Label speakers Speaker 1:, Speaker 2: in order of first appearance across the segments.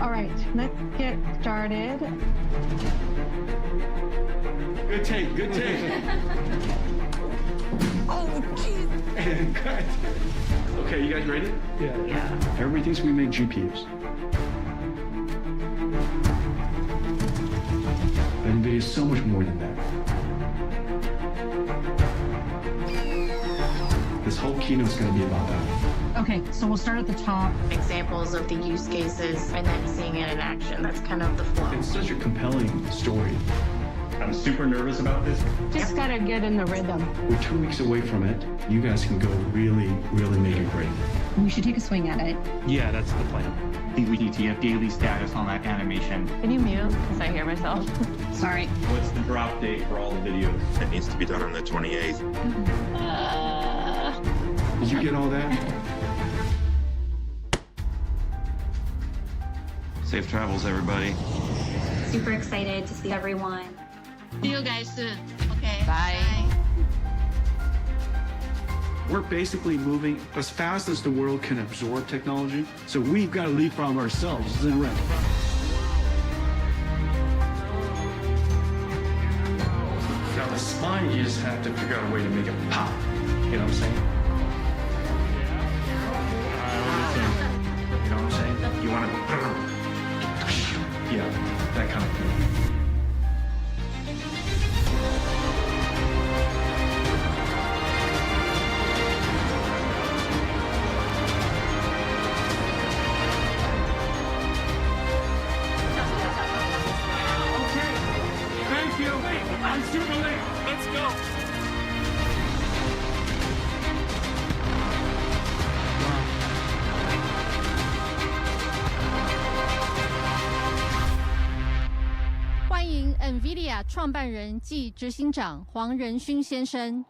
Speaker 1: All right, let's get started.
Speaker 2: Good take, good take.
Speaker 1: Oh, jeez.
Speaker 2: And cut. Okay, you guys ready?
Speaker 1: Yeah.
Speaker 2: Everybody thinks we make GPUs. But NVIDIA is so much more than that. This whole keynote is going to be about that.
Speaker 1: Okay, so we'll start at the top.
Speaker 3: Examples of the use cases and then seeing it in action. That's kind of the flow.
Speaker 2: It's such a compelling story.
Speaker 4: I'm super nervous about this.
Speaker 1: Just gotta get in the rhythm.
Speaker 2: We're 2 weeks away from it. You guys can go really, really make it great.
Speaker 1: We should take a swing at it.
Speaker 4: Yeah, that's the plan. I think we need to get daily status on that animation.
Speaker 3: Can you mute? Because I hear myself.
Speaker 1: Sorry.
Speaker 4: What's the drop date for all the videos?
Speaker 5: It needs to be done on the 28th.
Speaker 2: Did you get all that?
Speaker 5: Safe travels, everybody.
Speaker 6: Super excited to see everyone.
Speaker 3: See you guys soon. Okay.
Speaker 7: Bye.
Speaker 2: We're basically moving as fast as the world can absorb technology. So we've got to leapfrog ourselves. Isn't it right? Now the spine, you just have to figure out a way to make it pop. You know what I'm saying? You know what I'm saying? You want to, yeah, that kind of thing. Thank you. I'm super late. Let's go.
Speaker 8: 欢迎 NVIDIA 创办人暨执行长黄仁勋先生。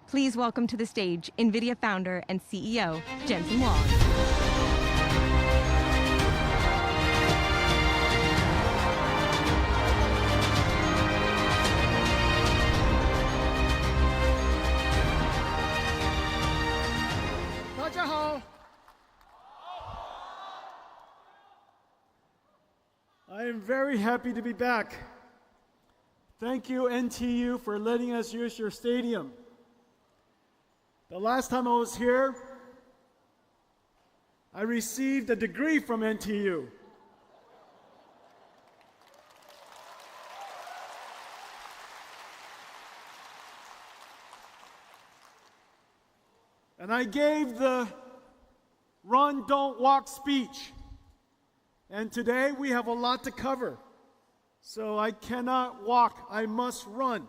Speaker 7: Please welcome to the stage NVIDIA founder and CEO, Jensen Huang.
Speaker 9: I am very happy to be back. Thank you, NTU, for letting us use your stadium. The last time I was here, I received a degree from NTU. And I gave the run, don't walk speech. And today we have a lot to cover. So I cannot walk, I must run.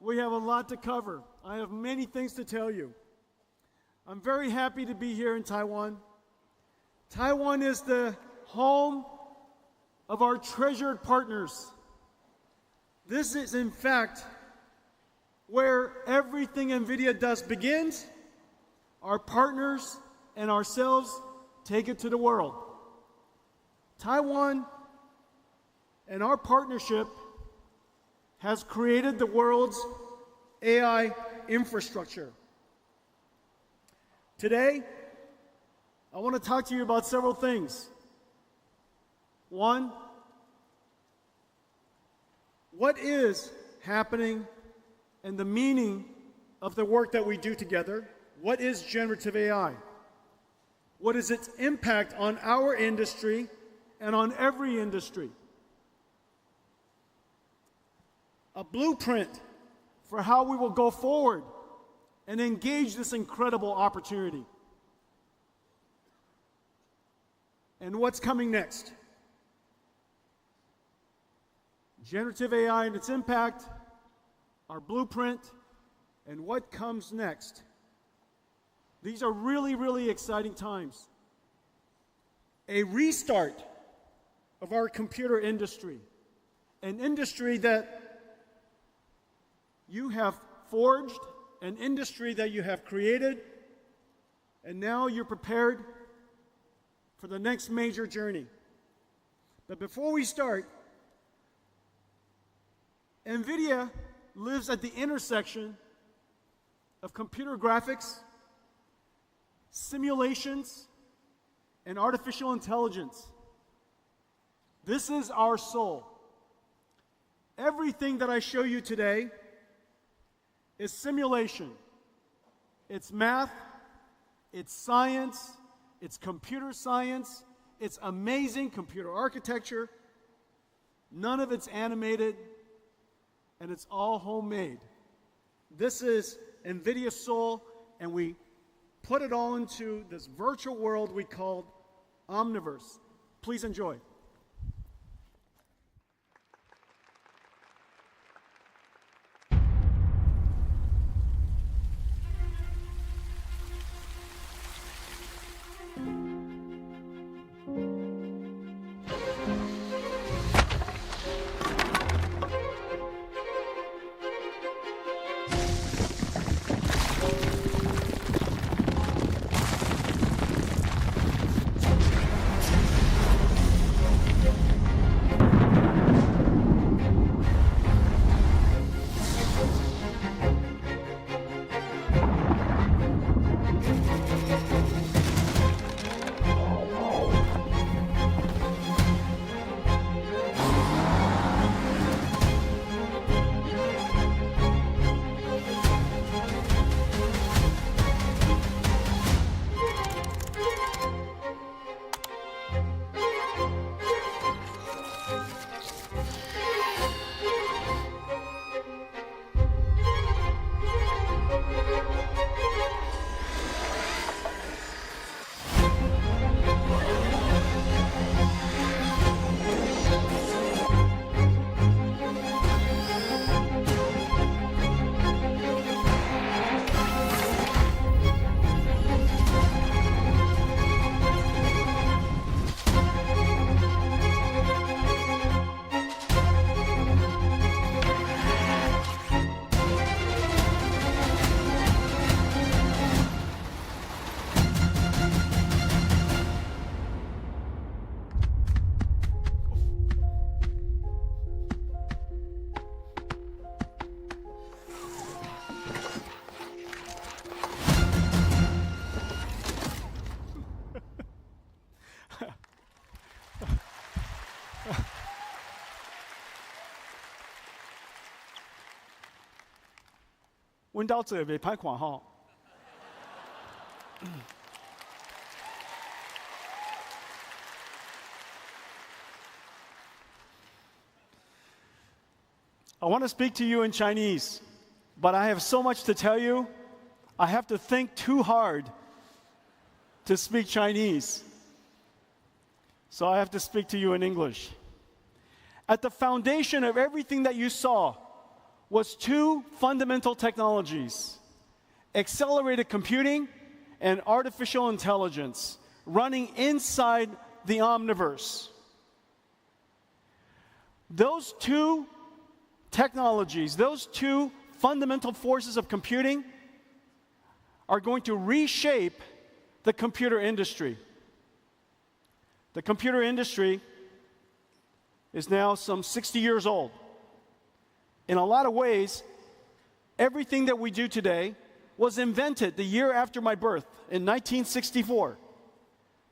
Speaker 9: We have a lot to cover. I have many things to tell you. I'm very happy to be here in Taiwan. Taiwan is the home of our treasured partners. This is, in fact, where everything NVIDIA does begins. Our partners and ourselves take it to the world. Taiwan and our partnership has created the world's AI infrastructure. Today, I want to talk to you about several things. One, what is happening and the meaning of the work that we do together? What is generative AI? What is its impact on our industry and on every industry? A blueprint for how we will go forward and engage this incredible opportunity. And what's coming next? Generative AI and its impact, our blueprint, and what comes next. These are really, really exciting times. A restart of our computer industry, an industry that you have forged, an industry that you have created, and now you're prepared for the next major journey. But before we start, NVIDIA lives at the intersection of computer graphics, simulations, and artificial intelligence. This is our soul. Everything that I show you today is simulation. It's math, it's science, it's computer science, it's amazing computer architecture. None of it's animated, and it's all homemade. This is NVIDIA Soul, and we put it all into this virtual world we call Omniverse. Please enjoy. When 到这袂歹看吼。I want to speak to you in Chinese, but I have so much to tell you, I have to think too hard to speak Chinese. So I have to speak to you in English. At the foundation of everything that you saw was two fundamental technologies: accelerated computing and artificial intelligence running inside the Omniverse. Those two technologies, those two fundamental forces of computing are going to reshape the computer industry. The computer industry is now some 60 years old. In a lot of ways, everything that we do today was invented the year after my birth, in 1964.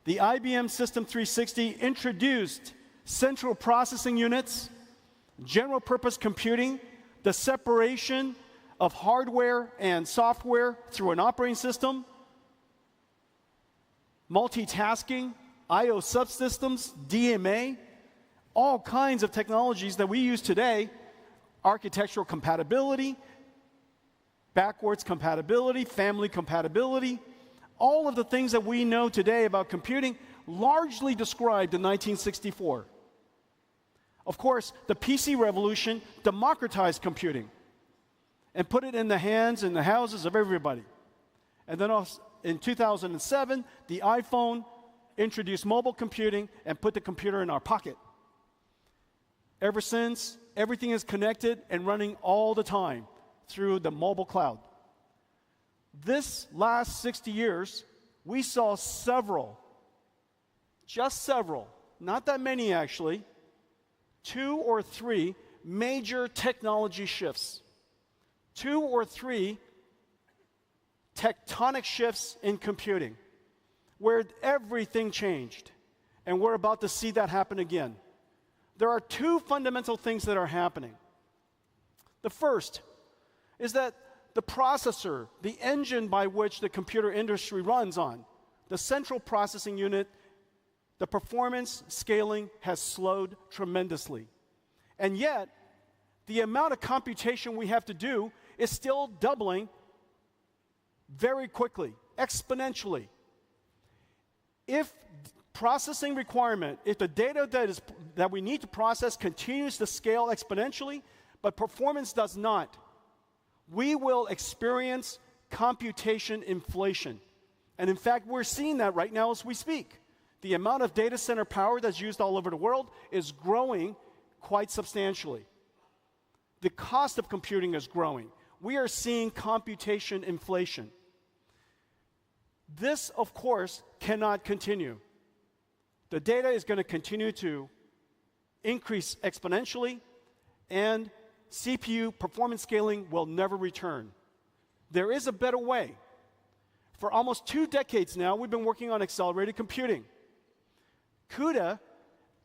Speaker 9: The IBM System 360 introduced central processing units, general purpose computing, the separation of hardware and software through an operating system, multitasking, I/O subsystems, DMA, all kinds of technologies that we use today, architectural compatibility, backwards compatibility, family compatibility, all of the things that we know today about computing largely described in 1964. Of course, the PC revolution democratized computing and put it in the hands and the houses of everybody. And then in 2007, the iPhone introduced mobile computing and put the computer in our pocket. Ever since, everything is connected and running all the time through the mobile cloud. This last 60 years, we saw several, just several, not that many actually, 2 or 3 major technology shifts. 2 or 3 tectonic shifts in computing, where everything changed. And we're about to see that happen again. there are two fundamental things that are happening. The first is that the processor, the engine by which the computer industry runs on, the central processing unit, the performance scaling has slowed tremendously. And yet, the amount of computation we have to do is still doubling very quickly, exponentially. If processing requirement, if the data that we need to process continues to scale exponentially, but performance does not, we will experience computation inflation. And in fact, we're seeing that right now as we speak. The amount of data center power that's used all over the world is growing quite substantially. The cost of computing is growing. We are seeing computation inflation. This, of course, cannot continue. The data is going to continue to increase exponentially, and CPU performance scaling will never return. There is a better way. For almost 2 decades now, we've been working on accelerated computing. CUDA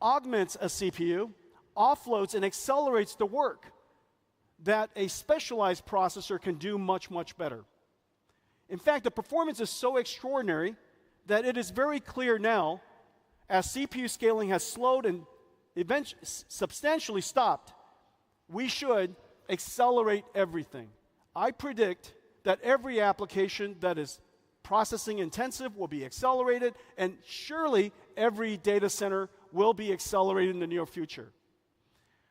Speaker 9: augments a CPU, offloads and accelerates the work that a specialized processor can do much, much better. In fact, the performance is so extraordinary that it is very clear now, as CPU scaling has slowed and eventually substantially stopped, we should accelerate everything. I predict that every application that is processing intensive will be accelerated, and surely every data center will be accelerated in the near future.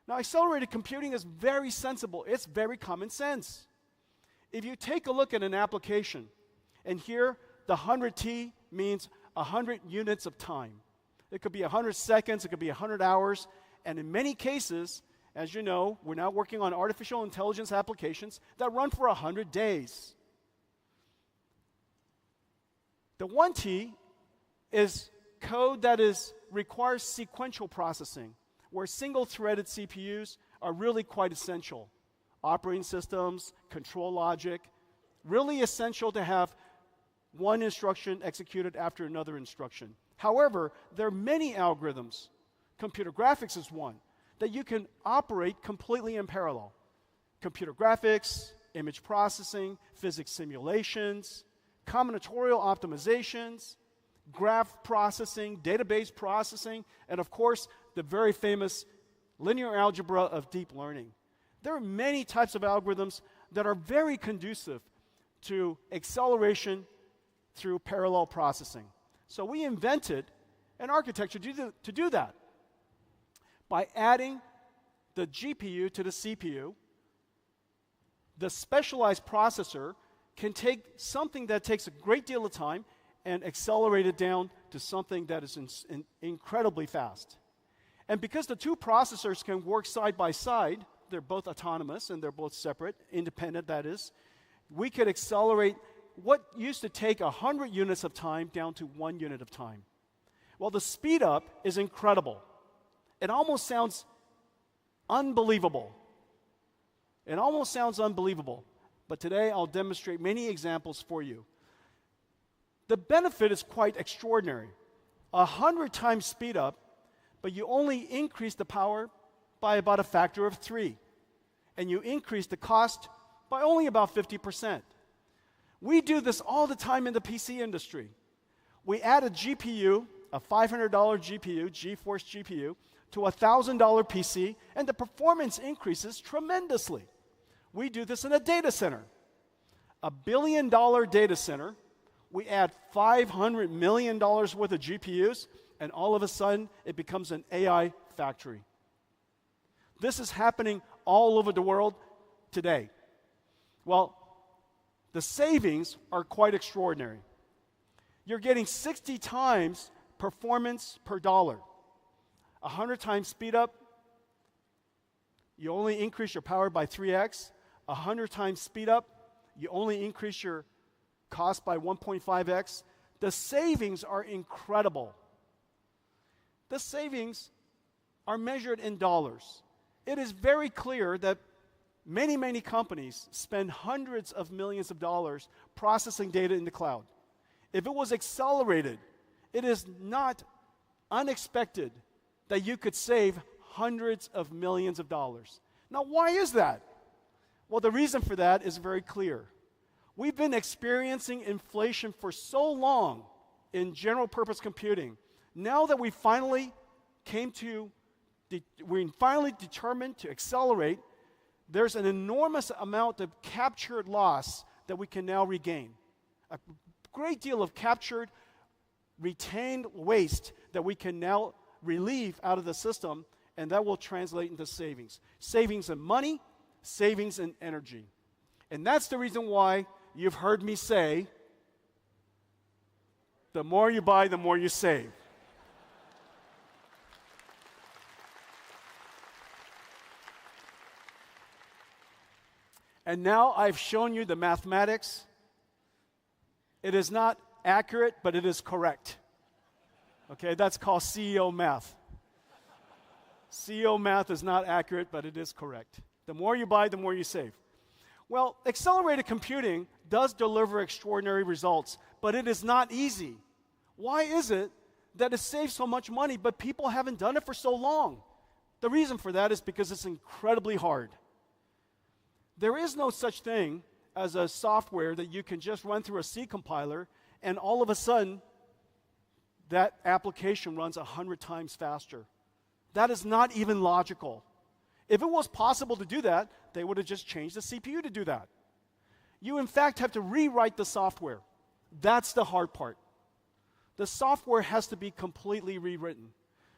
Speaker 9: Now, accelerated computing is very sensible. It's very common sense. If you take a look at an application, and here the 100T means 100 units of time. It could be 100 seconds, it could be 100 hours, and in many cases, as you know, we're now working on artificial intelligence applications that run for 100 days. The 1T is code that requires sequential processing, where single-threaded CPUs are really quite essential. Operating systems, control logic, really essential to have one instruction executed after another instruction. However, there are many algorithms, computer graphics is one, that you can operate completely in parallel. Computer graphics, image processing, physics simulations, combinatorial optimizations, graph processing, database processing, and of course, the very famous linear algebra of deep learning. There are many types of algorithms that are very conducive to acceleration through parallel processing. So we invented an architecture to do that. By adding the GPU to the CPU, the specialized processor can take something that takes a great deal of time and accelerate it down to something that is incredibly fast. And because the two processors can work side by side, they're both autonomous and they're both separate, independent that is, we could accelerate what used to take 100 units of time down to 1 unit of time. Well, the speed up is incredible. It almost sounds unbelievable. It almost sounds unbelievable. But today I'll demonstrate many examples for you. The benefit is quite extraordinary. 100 times speed up, but you only increase the power by about a factor of 3. And you increase the cost by only about 50%. We do this all the time in the PC industry. We add a GPU, a $500 GPU, GeForce GPU, to a $1,000 PC, and the performance increases tremendously. We do this in a data center. $1 billion data center, we add $500 million worth of GPUs, and all of a sudden, it becomes an AI factory. This is happening all over the world today. Well, the savings are quite extraordinary. You're getting 60 times performance per dollar. 100 times speed up, you only increase your power by 3x. 100 times speed up, you only increase your cost by 1.5x. The savings are incredible. The savings are measured in dollars. It is very clear that many, many companies spend hundreds of millions of dollars processing data in the cloud. If it was accelerated, it is not unexpected that you could save hundreds of millions of dollars. Now, why is that? Well, the reason for that is very clear. We've been experiencing inflation for so long in general purpose computing. Now that we finally determined to accelerate, there's an enormous amount of captured loss that we can now regain. A great deal of captured, retained waste that we can now relieve out of the system, and that will translate into savings. Savings in money, savings in energy. And that's the reason why you've heard me say, the more you buy, the more you save. And now I've shown you the mathematics. It is not accurate, but it is correct. Okay, that's called CEO math. CEO math is not accurate, but it is correct. The more you buy, the more you save. Well, accelerated computing does deliver extraordinary results, but it is not easy. Why is it that it saves so much money, but people haven't done it for so long? The reason for that is because it's incredibly hard. There is no such thing as a software that you can just run through a C compiler and all of a sudden that application runs 100 times faster. That is not even logical. If it was possible to do that, they would have just changed the CPU to do that. You, in fact, have to rewrite the software. That's the hard part. The software has to be completely rewritten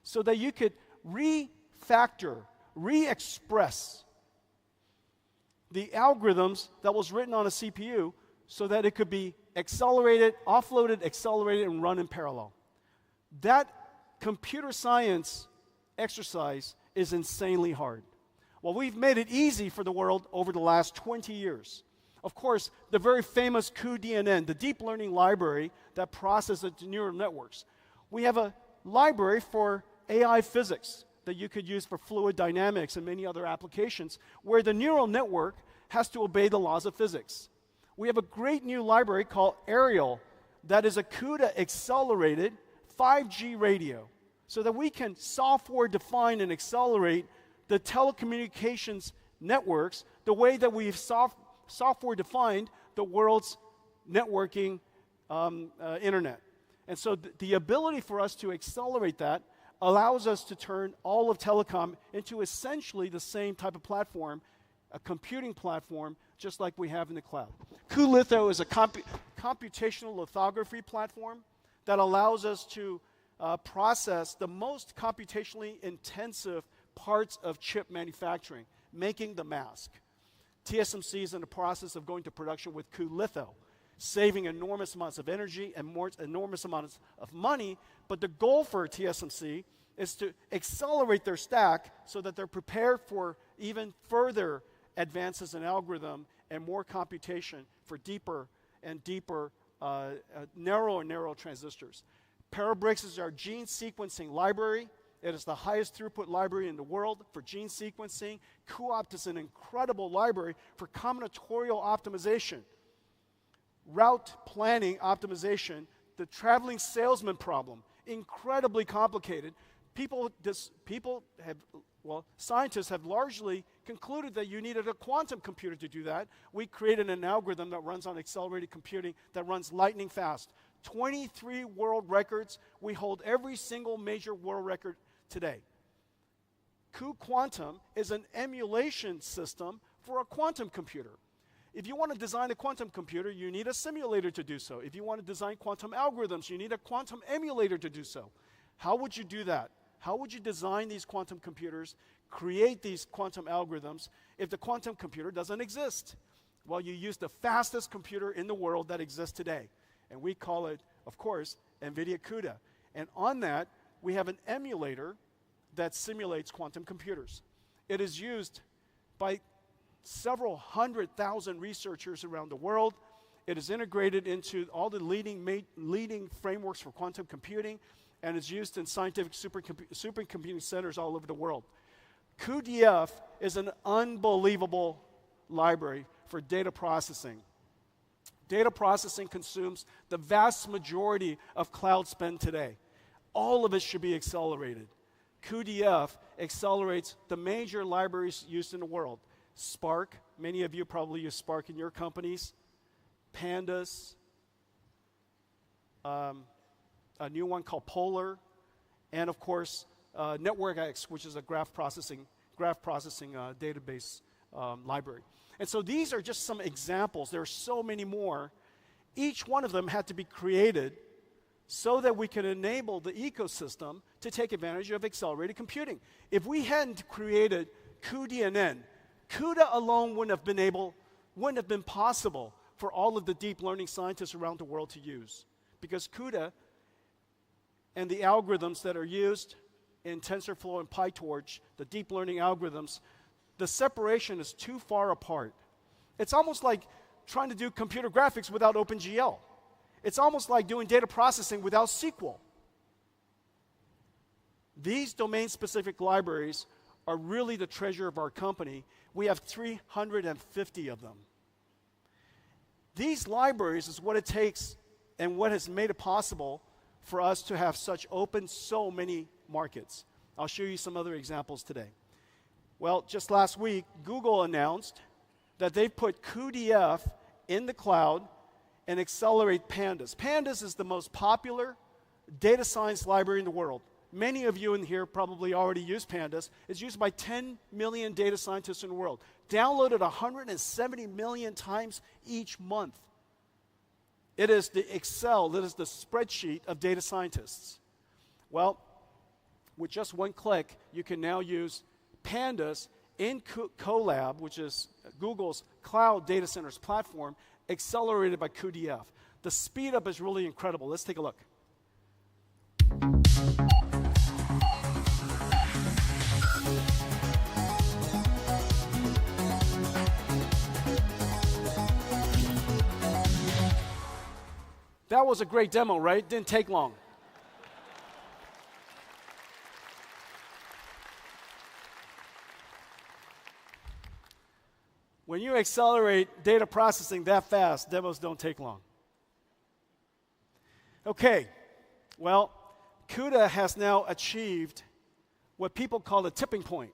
Speaker 9: so that you could refactor, re-express the algorithms that was written on a CPU so that it could be accelerated, offloaded, accelerated, and run in parallel. That computer science exercise is insanely hard. Well, we've made it easy for the world over the last 20 years. Of course, the very famous cuDNN, the deep learning library that processes neural networks. We have a library for AI physics that you could use for fluid dynamics and many other applications where the neural network has to obey the laws of physics. We have a great new library called Ariel that is a CUDA accelerated 5G radio so that we can software define and accelerate the telecommunications networks the way that we've software defined the world's networking internet. And so the ability for us to accelerate that allows us to turn all of telecom into essentially the same type of platform, a computing platform, just like we have in the cloud. cuLitho is a computational lithography platform that allows us to process the most computationally intensive parts of chip manufacturing, making the mask. TSMC is in the process of going to production with cuLitho, saving enormous amounts of energy and enormous amounts of money, but the goal for TSMC is to accelerate their stack so that they're prepared for even further advances in algorithm and more computation for deeper and deeper, narrow and narrow transistors. Parabricks is our gene sequencing library. It is the highest throughput library in the world for gene sequencing. cuOpt is an incredible library for combinatorial optimization, route planning optimization, the traveling salesman problem, incredibly complicated. Scientists have largely concluded that you needed a quantum computer to do that. We created an algorithm that runs on accelerated computing that runs lightning fast. 23 world records. We hold every single major world record today. cuQuantum is an emulation system for a quantum computer. If you want to design a quantum computer, you need a simulator to do so. If you want to design quantum algorithms, you need a quantum emulator to do so. How would you do that? How would you design these quantum computers, create these quantum algorithms, if the quantum computer doesn't exist? Well, you use the fastest computer in the world that exists today. And we call it, of course, NVIDIA CUDA. And on that, we have an emulator that simulates quantum computers. It is used by several 100,000 researchers around the world. It is integrated into all the leading frameworks for quantum computing, and is used in scientific supercomputing centers all over the world. cuDF is an unbelievable library for data processing. Data processing consumes the vast majority of cloud spend today. All of it should be accelerated. cuDF accelerates the major libraries used in the world. Spark, many of you probably use Spark in your companies. Pandas, a new one called Polar, and of course, NetworkX, which is a graph processing database library. And so these are just some examples. There are so many more. Each one of them had to be created so that we can enable the ecosystem to take advantage of accelerated computing. If we hadn't created cuDNN, CUDA alone wouldn't have been possible for all of the deep learning scientists around the world to use. Because CUDA and the algorithms that are used in TensorFlow and PyTorch, the deep learning algorithms, the separation is too far apart. It's almost like trying to do computer graphics without OpenGL. It's almost like doing data processing without SQL. These domain-specific libraries are really the treasure of our company. We have 350 of them. These libraries is what it takes and what has made it possible for us to have such open so many markets. I'll show you some other examples today. Well, just last week, Google announced that they've put cuDF in the cloud and accelerate Pandas. Pandas is the most popular data science library in the world. Many of you in here probably already use Pandas. It's used by 10 million data scientists in the world. Downloaded 170 million times each month. It is the Excel, it is the spreadsheet of data scientists. Well, with just one click, you can now use Pandas in Colab, which is Google's cloud data centers platform, accelerated by cuDF. The speed up is really incredible. Let's take a look. That was a great demo, right? Didn't take long. When you accelerate data processing that fast, demos don't take long. Okay, well, CUDA has now achieved what people call a tipping point,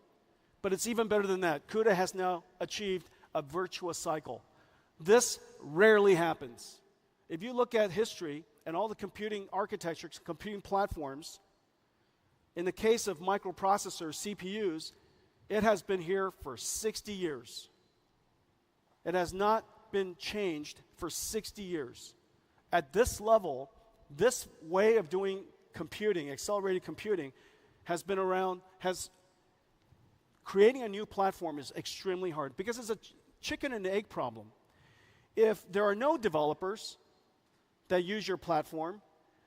Speaker 9: but it's even better than that. CUDA has now achieved a virtuous cycle. This rarely happens. If you look at history and all the computing architectures, computing platforms, in the case of microprocessors, CPUs, it has been here for 60 years. It has not been changed for 60 years. At this level, this way of doing computing, accelerated computing, has been around, creating a new platform is extremely hard because it's a chicken and egg problem. If there are no developers that use your platform,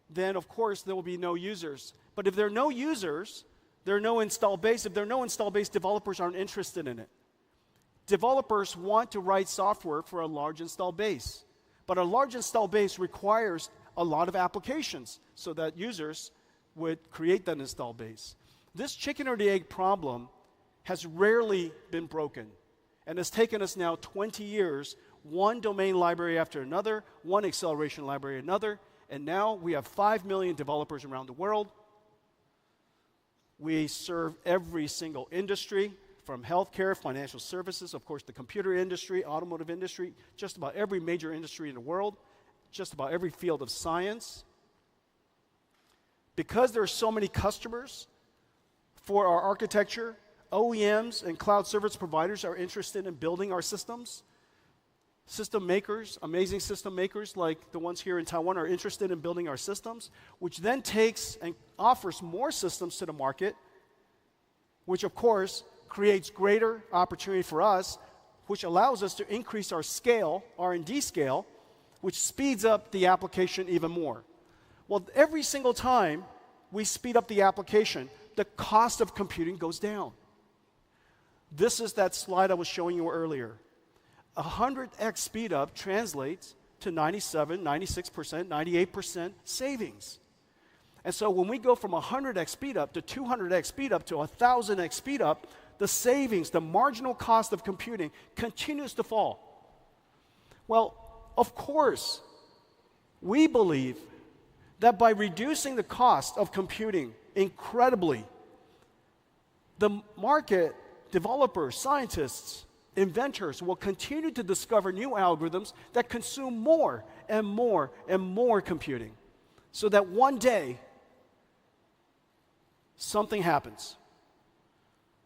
Speaker 9: then of course there will be no users. But if there are no users, there are no install base. If there are no install base, developers aren't interested in it. Developers want to write software for a large install base. But a large install base requires a lot of applications so that users would create that install base. This chicken or the egg problem has rarely been broken. And it's taken us now 20 years, one domain library after another, one acceleration library another, and now we have 5 million developers around the world. We serve every single industry, from healthcare, financial services, of course the computer industry, automotive industry, just about every major industry in the world, just about every field of science. Because there are so many customers for our architecture, OEMs and cloud service providers are interested in building our systems. System makers, amazing system makers like the ones here in Taiwan are interested in building our systems, which then takes and offers more systems to the market, which of course creates greater opportunity for us, which allows us to increase our scale, R&D scale, which speeds up the application even more. Well, every single time we speed up the application, the cost of computing goes down. This is that slide I was showing you earlier. 100x speed up translates to 97, 96%, 98% savings. And so when we go from 100x speed up to 200x speed up to 1000x speed up, the savings, the marginal cost of computing continues to fall. Well, of course, we believe that by reducing the cost of computing incredibly, the market, developers, scientists, inventors will continue to discover new algorithms that consume more and more and more computing, so that one day something happens,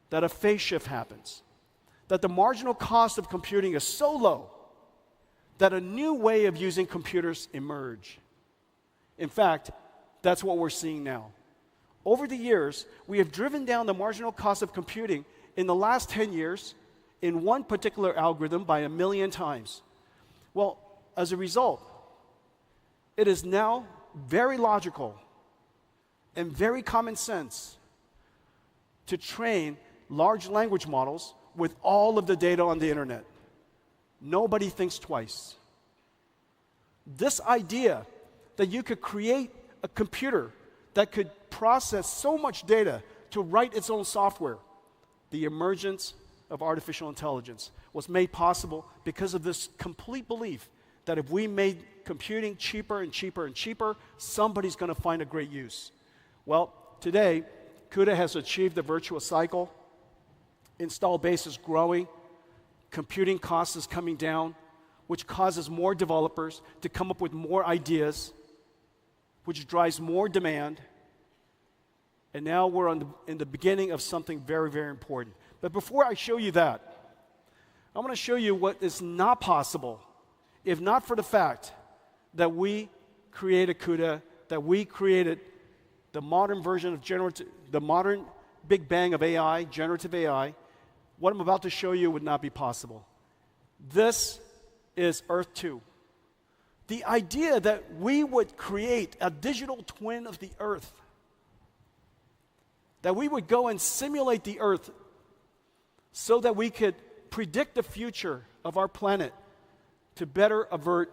Speaker 9: that a phase shift happens, that the marginal cost of computing is so low that a new way of using computers emerge. In fact, that's what we're seeing now. Over the years, we have driven down the marginal cost of computing in the last 10 years in one particular algorithm by 1 million times. Well, as a result, it is now very logical and very common sense to train large language models with all of the data on the internet. Nobody thinks twice. This idea that you could create a computer that could process so much data to write its own software, the emergence of artificial intelligence was made possible because of this complete belief that if we made computing cheaper and cheaper and cheaper, somebody's going to find a great use. Well, today, CUDA has achieved the virtuous cycle. Install base is growing. Computing cost is coming down, which causes more developers to come up with more ideas, which drives more demand. And now we're in the beginning of something very, very important. But before I show you that, I want to show you what is not possible if not for the fact that we created CUDA, that we created the modern version of the modern big bang of AI, generative AI. What I'm about to show you would not be possible. This is Earth 2. The idea that we would create a digital twin of the Earth, that we would go and simulate the Earth so that we could predict the future of our planet to better avert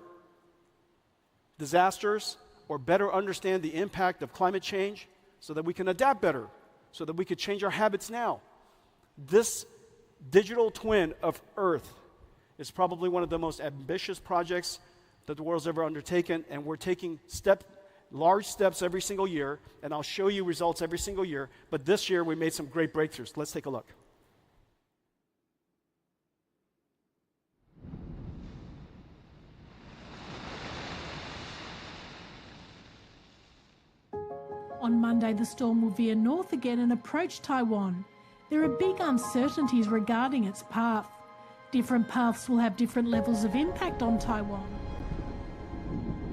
Speaker 9: disasters or better understand the impact of climate change so that we can adapt better, so that we could change our habits now. This digital twin of Earth is probably one of the most ambitious projects that the world's ever undertaken, and we're taking large steps every single year, and I'll show you results every single year, but this year we made some great breakthroughs. Let's take a look.
Speaker 10: On Monday, the storm will veer north again and approach Taiwan. There are big uncertainties regarding its path. Different paths will have different levels of impact on Taiwan.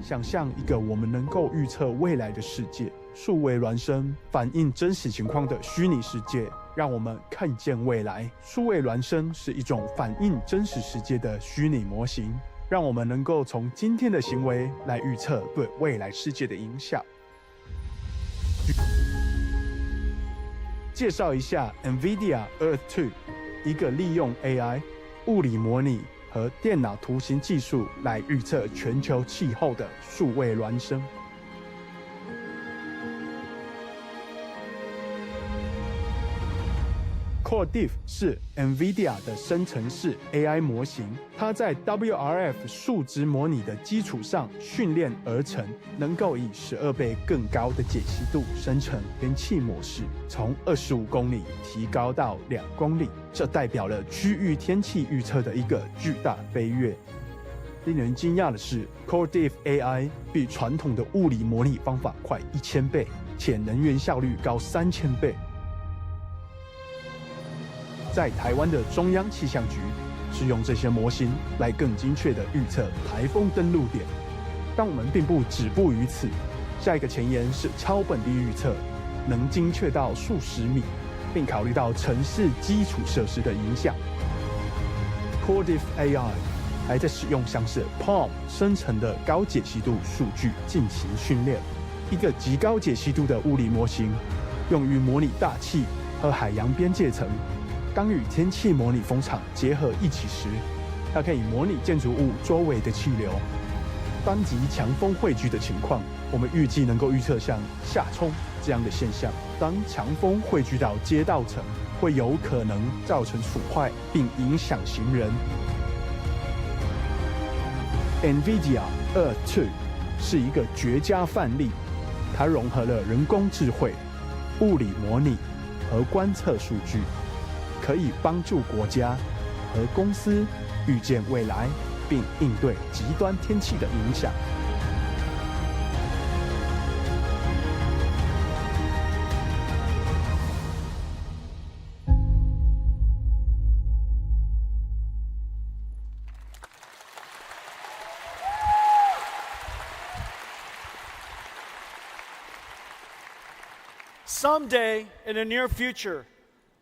Speaker 11: 想象一个我们能够预测未来的世界，数位孪生反映真实情况的虚拟世界，让我们看见未来。数位孪生是一种反映真实世界的虚拟模型，让我们能够从今天的行为来预测对未来世界的影响。介绍一下 NVidia Earth 2， 一个利用 AI、物理模拟和电脑图形技术来预测全球气候的数位孪生。Core Diff 是 NVIDIA 的生成式 AI 模型，它在 WRF 数值模拟的基础上训练而成，能够以12倍更高的解析度生成天气模式，从25公里提高到2公里，这代表了区域天气预测的一个巨大飞跃。令人惊讶的是 ，Core Diff AI 比传统的物理模拟方法快1000倍，且能源效率高3000倍。在台湾的中央气象局是用这些模型来更精确地预测台风登陆点。但我们并不止步于此，下一个前沿是超本地预测，能精确到数十米，并考虑到城市基础设施的影响。Core Diff AI 还在使用像是 Palm 生成的高解析度数据进行训练，一个极高解析度的物理模型，用于模拟大气和海洋边界层。当与天气模拟风场结合一起时，它可以模拟建筑物周围的气流。单极强风汇聚的情况，我们预计能够预测像下冲这样的现象。当强风汇聚到街道层，会有可能造成腐坏并影响行人。NVIDIA Earth 2是一个绝佳范例，它融合了人工智慧、物理模拟和观测数据，可以帮助国家和公司预见未来，并应对极端天气的影响。
Speaker 9: Someday in the near future,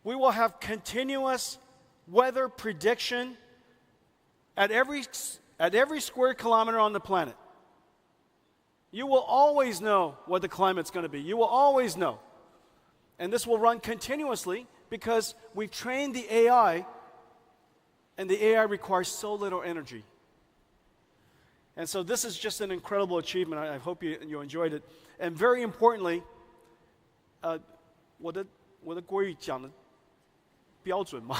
Speaker 9: we will have continuous weather prediction at every square kilometer on the planet. You will always know what the climate's going to be. You will always know. And this will run continuously because we've trained the AI, and the AI requires so little energy. And so this is just an incredible achievement. I hope you enjoyed it. And very importantly, 我的国语讲的标准吗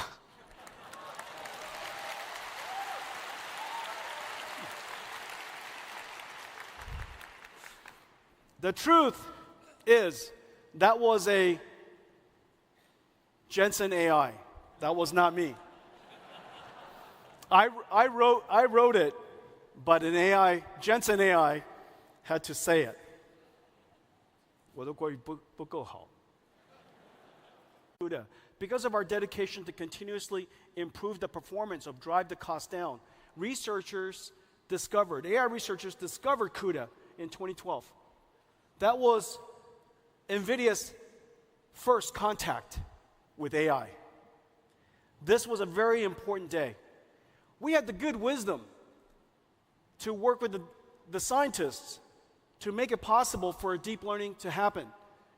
Speaker 9: ？The truth is, that was a Jensen AI. That was not me. I wrote it, but an AI, Jensen AI, had to say it. 我的国语不够好。Because of our dedication to continuously improve the performance of drive the cost down, AI researchers discovered CUDA in 2012. That was NVIDIA's first contact with AI. This was a very important day. We had the good wisdom to work with the scientists to make it possible for deep learning to happen.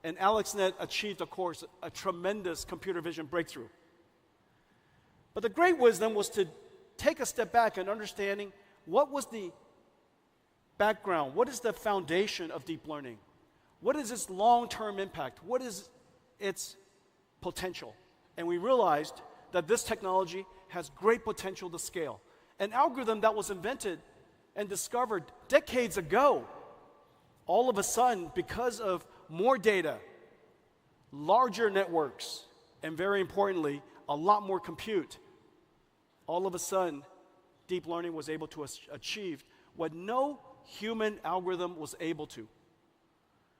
Speaker 9: And AlexNet achieved, of course, a tremendous computer vision breakthrough. But the great wisdom was to take a step back and understanding what was the background, what is the foundation of deep learning? What is its long-term impact? What is its potential? And we realized that this technology has great potential to scale. An algorithm that was invented and discovered decades ago, all of a sudden, because of more data, larger networks, and very importantly, a lot more compute, all of a sudden, deep learning was able to achieve what no human algorithm was able to.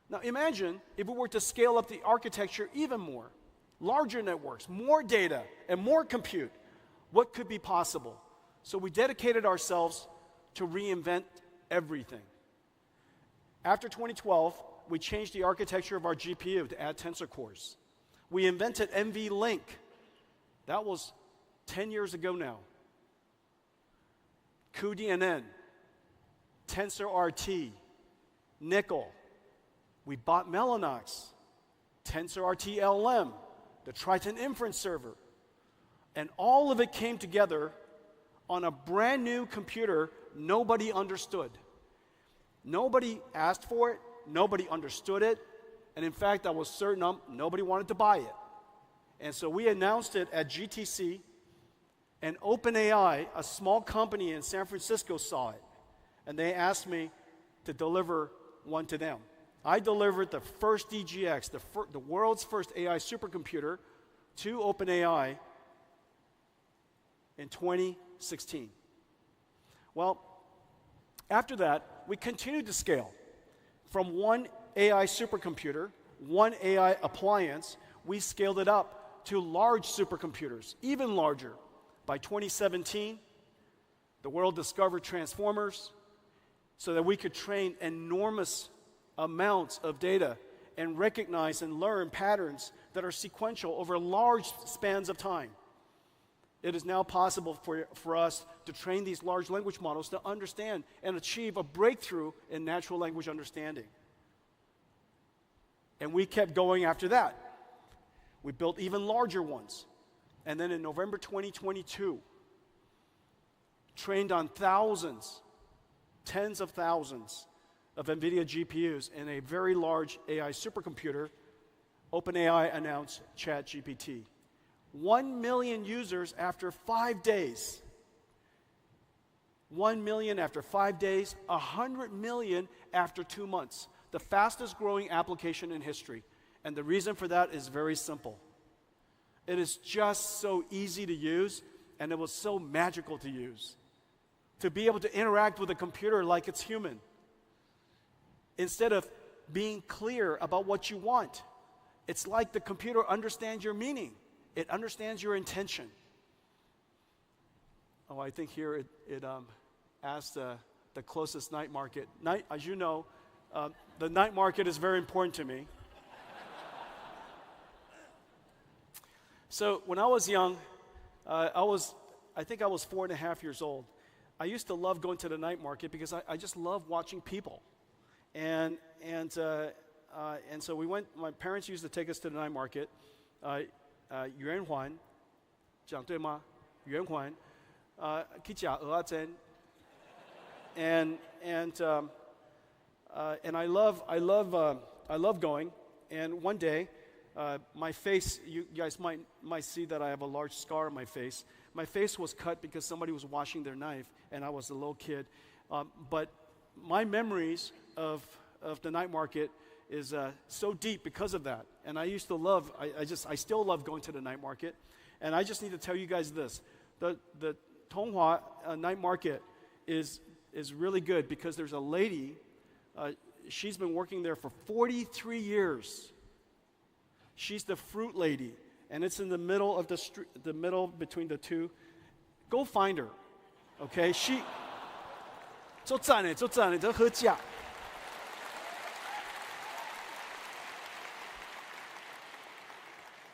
Speaker 9: Now imagine if we were to scale up the architecture even more, larger networks, more data, and more compute, what could be possible? So we dedicated ourselves to reinvent everything. After 2012, we changed the architecture of our GPU to add tensor cores. We invented NVLink. That was 10 years ago now. cuDNN, TensorRT, Nickel. We bought Mellanox, TensorRT LM, the Triton inference server. And all of it came together on a brand new computer nobody understood. Nobody asked for it, nobody understood it, and in fact, I was certain nobody wanted to buy it. And so we announced it at GTC, and OpenAI, a small company in San Francisco, saw it, and they asked me to deliver one to them. I delivered the first DGX, the world's first AI supercomputer, to OpenAI in 2016. Well, after that, we continued to scale. From one AI supercomputer, one AI appliance, we scaled it up to large supercomputers, even larger. By 2017, the world discovered transformers so that we could train enormous amounts of data and recognize and learn patterns that are sequential over large spans of time. It is now possible for us to train these large language models to understand and achieve a breakthrough in natural language understanding. And we kept going after that. We built even larger ones. And then in November 2022, trained on thousands, tens of thousands of NVIDIA GPUs in a very large AI supercomputer, OpenAI announced ChatGPT. 1 million users after 5 days. 1 million after 5 days, 100 million after 2 months. The fastest growing application in history. And the reason for that is very simple. It is just so easy to use, and it was so magical to use. To be able to interact with a computer like it's human. Instead of being clear about what you want, it's like the computer understands your meaning. It understands your intention. Oh, I think here it asked the closest night market. As you know, the night market is very important to me. So when I was young, I think I was 4.5 years old. I used to love going to the night market because I just love watching people. And so we went, my parents used to take us to the night market. 圆环, 讲对吗? 圆环, 去吃蚵仔煎. And I love going. And one day, my face, you guys might see that I have a large scar on my face. My face was cut because somebody was washing their knife, and I was a little kid. But my memories of the night market is so deep because of that. And I used to love, I still love going to the night market. And I just need to tell you guys this. The Tonghua night market is really good because there's a lady, she's been working there for 43 years. She's the fruit lady, and it's in the middle of the street, the middle between the two. Go find her, okay? She, 做赞的，在喝价。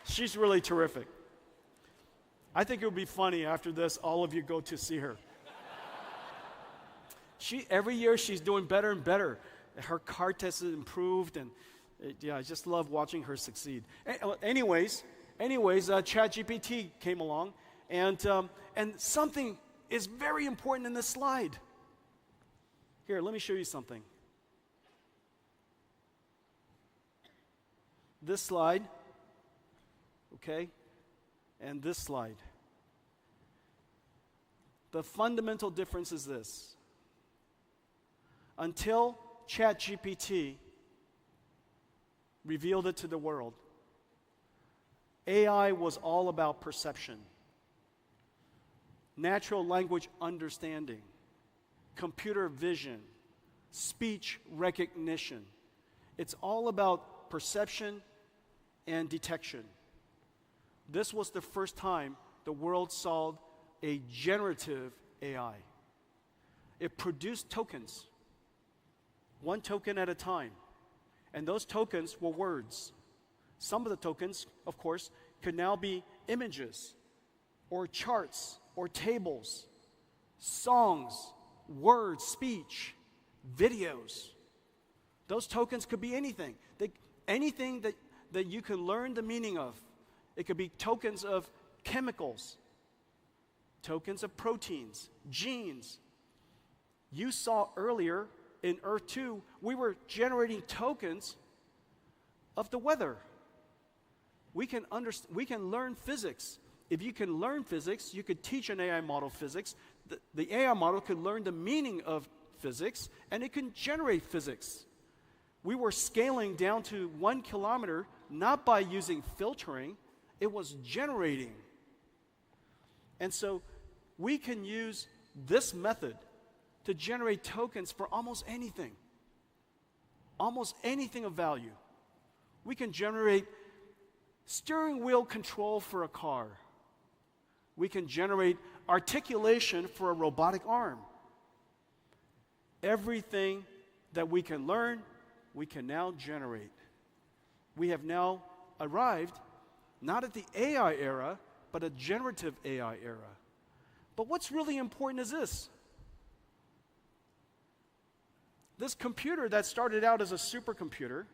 Speaker 9: She's really terrific. I think it would be funny after this, all of you go to see her. Every year she's doing better and better. Her card test has improved, and I just love watching her succeed. Anyways, ChatGPT came along, and something is very important in this slide. Here, let me show you something. This slide, okay, and this slide. The fundamental difference is this. Until ChatGPT revealed it to the world, AI was all about perception, natural language understanding, computer vision, speech recognition. It's all about perception and detection. This was the first time the world saw a generative AI. It produced tokens, one token at a time. And those tokens were words. Some of the tokens, of course, could now be images, or charts, or tables, songs, words, speech, videos. Those tokens could be anything. Anything that you can learn the meaning of. It could be tokens of chemicals, tokens of proteins, genes. You saw earlier in Earth 2, we were generating tokens of the weather. We can learn physics. If you can learn physics, you could teach an AI model physics. The AI model could learn the meaning of physics, and it can generate physics. We were scaling down to 1 kilometer, not by using filtering, it was generating. And so we can use this method to generate tokens for almost anything of value. We can generate steering wheel control for a car. We can generate articulation for a robotic arm. Everything that we can learn, we can now generate. We have now arrived not at the AI era, but a generative AI era. But what's really important is this. This computer that started out as a supercomputer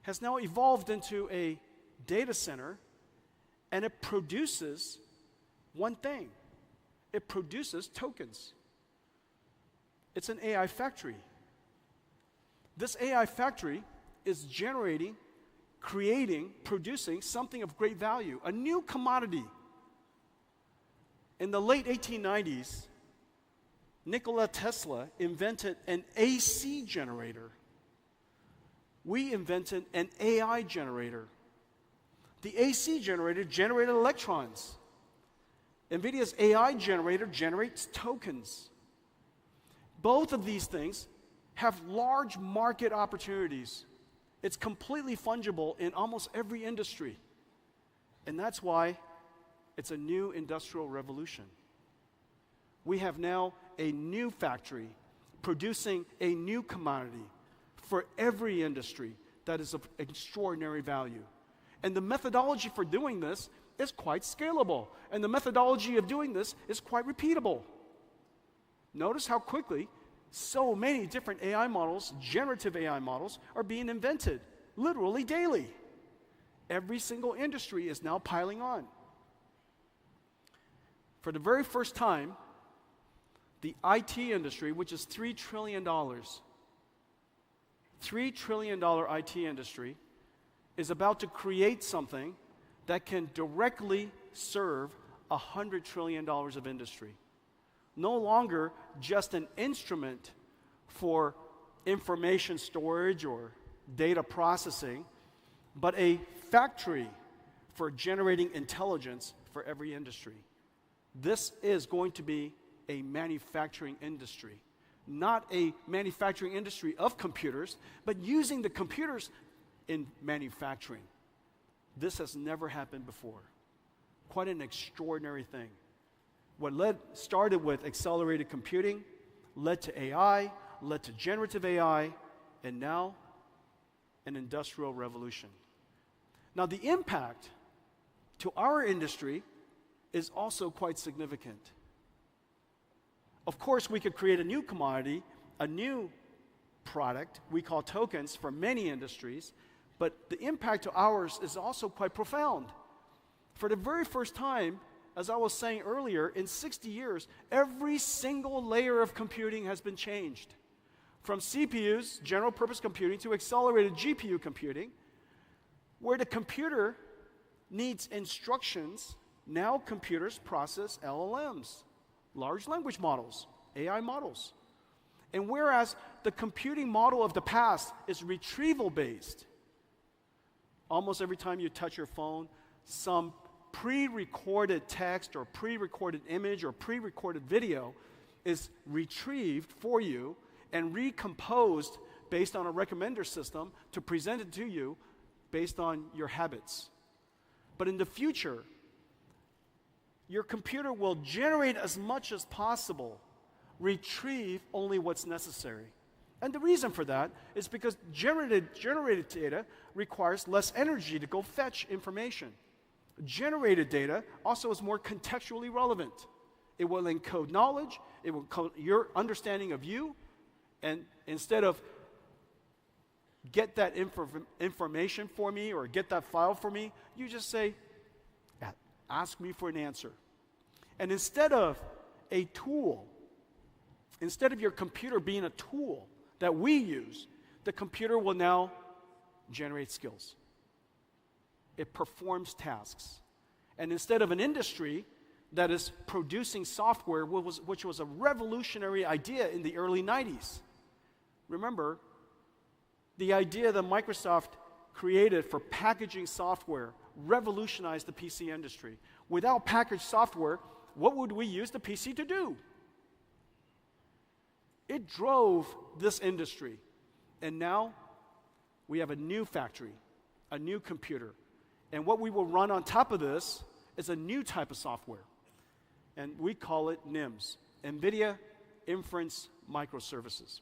Speaker 9: has now evolved into a data center, and it produces one thing. It produces tokens. It's an AI factory. This AI factory is generating, creating, producing something of great value, a new commodity. In the late 1890s, Nikola Tesla invented an AC generator. We invented an AI generator. The AC generator generated electrons. NVIDIA's AI generator generates tokens. Both of these things have large market opportunities. It's completely fungible in almost every industry. And that's why it's a new industrial revolution. We have now a new factory producing a new commodity for every industry that is of extraordinary value. And the methodology for doing this is quite scalable. And the methodology of doing this is quite repeatable. Notice how quickly so many different AI models, generative AI models, are being invented, literally daily. Every single industry is now piling on. For the very first time, the IT industry, which is $3 trillion, $3 trillion IT industry, is about to create something that can directly serve $100 trillion of industry. No longer just an instrument for information storage or data processing, but a factory for generating intelligence for every industry. This is going to be a manufacturing industry, not a manufacturing industry of computers, but using the computers in manufacturing. This has never happened before. Quite an extraordinary thing. What started with accelerated computing, led to AI, led to generative AI, and now an industrial revolution. Now, the impact to our industry is also quite significant. Of course, we could create a new commodity, a new product we call tokens for many industries, but the impact to ours is also quite profound. For the very first time, as I was saying earlier, in 60 years, every single layer of computing has been changed. From CPUs, general purpose computing, to accelerated GPU computing, where the computer needs instructions, now computers process LLMs, large language models, AI models. And whereas the computing model of the past is retrieval-based, almost every time you touch your phone, some pre-recorded text or pre-recorded image or pre-recorded video is retrieved for you and recomposed based on a recommender system to present it to you based on your habits. But in the future, your computer will generate as much as possible, retrieve only what's necessary. And the reason for that is because generated data requires less energy to go fetch information. Generated data also is more contextually relevant. It will encode knowledge, it will encode your understanding of you, and instead of get that information for me or get that file for me, you just say, ask me for an answer. And instead of a tool, instead of your computer being a tool that we use, the computer will now generate skills. It performs tasks. And instead of an industry that is producing software, which was a revolutionary idea in the early 90s. Remember, the idea that Microsoft created for packaging software revolutionized the PC industry. Without packaged software, what would we use the PC to do? It drove this industry. And now we have a new factory, a new computer. And what we will run on top of this is a new type of software. And we call it NIMS, NVIDIA Inference Microservices.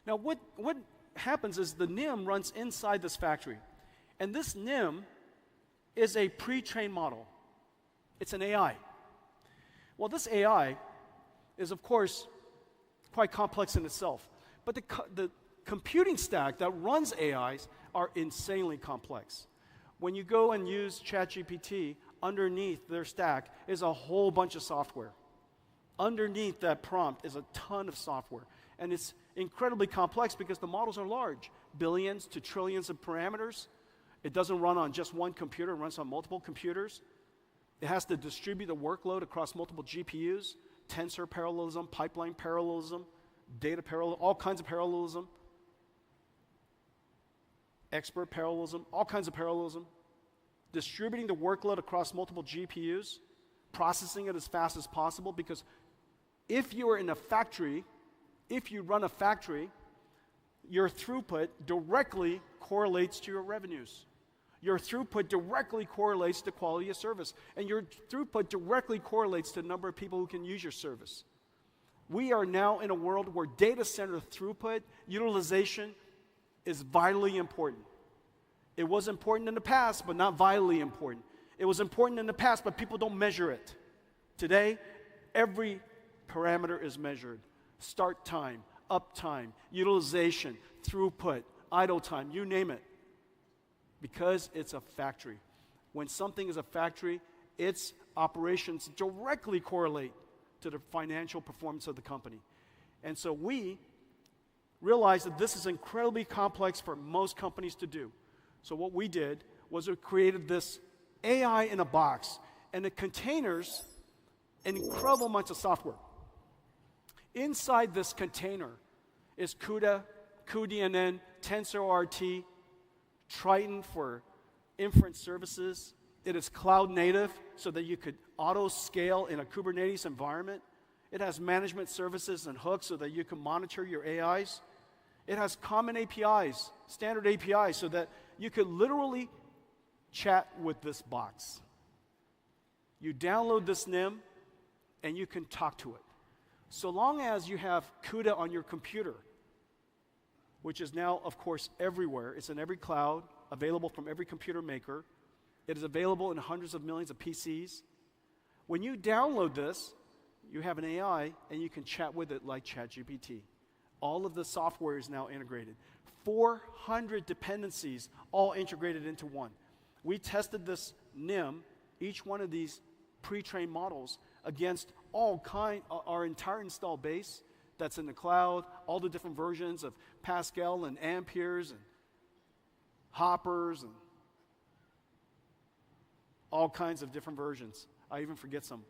Speaker 9: Now, what happens is the NIM runs inside this factory. And this NIM is a pre-trained model. It's an AI. Well, this AI is, of course, quite complex in itself. But the computing stack that runs AIs are insanely complex. When you go and use ChatGPT, underneath their stack is a whole bunch of software. Underneath that prompt is a ton of software. And it's incredibly complex because the models are large, billions to trillions of parameters. It doesn't run on just one computer, it runs on multiple computers. It has to distribute the workload across multiple GPUs, tensor parallelism, pipeline parallelism, data parallelism, all kinds of parallelism, expert parallelism, all kinds of parallelism. distributing the workload across multiple GPUs, processing it as fast as possible, because if you are in a factory, if you run a factory, your throughput directly correlates to your revenues. Your throughput directly correlates to quality of service, and your throughput directly correlates to the number of people who can use your service. We are now in a world where data center throughput, utilization is vitally important. It was important in the past, but not vitally important. It was important in the past, but people don't measure it. Today, every parameter is measured. Start time, uptime, utilization, throughput, idle time, you name it. Because it's a factory. When something is a factory, its operations directly correlate to the financial performance of the company. And so we realized that this is incredibly complex for most companies to do. So what we did was we created this AI in a box, and it contains an incredible amount of software. Inside this container is CUDA, cuDNN, TensorRT, Triton for inference services. It is cloud native so that you could auto scale in a Kubernetes environment. It has management services and hooks so that you can monitor your AIs. It has common APIs, standard APIs, so that you could literally chat with this box. You download this NIM and you can talk to it. So long as you have CUDA on your computer, which is now, of course, everywhere. It's in every cloud, available from every computer maker. It is available in hundreds of millions of PCs. When you download this, you have an AI, and you can chat with it like ChatGPT. All of the software is now integrated. 400 dependencies, all integrated into one. We tested this NIM, each one of these pre-trained models, against our entire install base that's in the cloud, all the different versions of Pascal and Amperes and Hoppers and all kinds of different versions. I even forget some.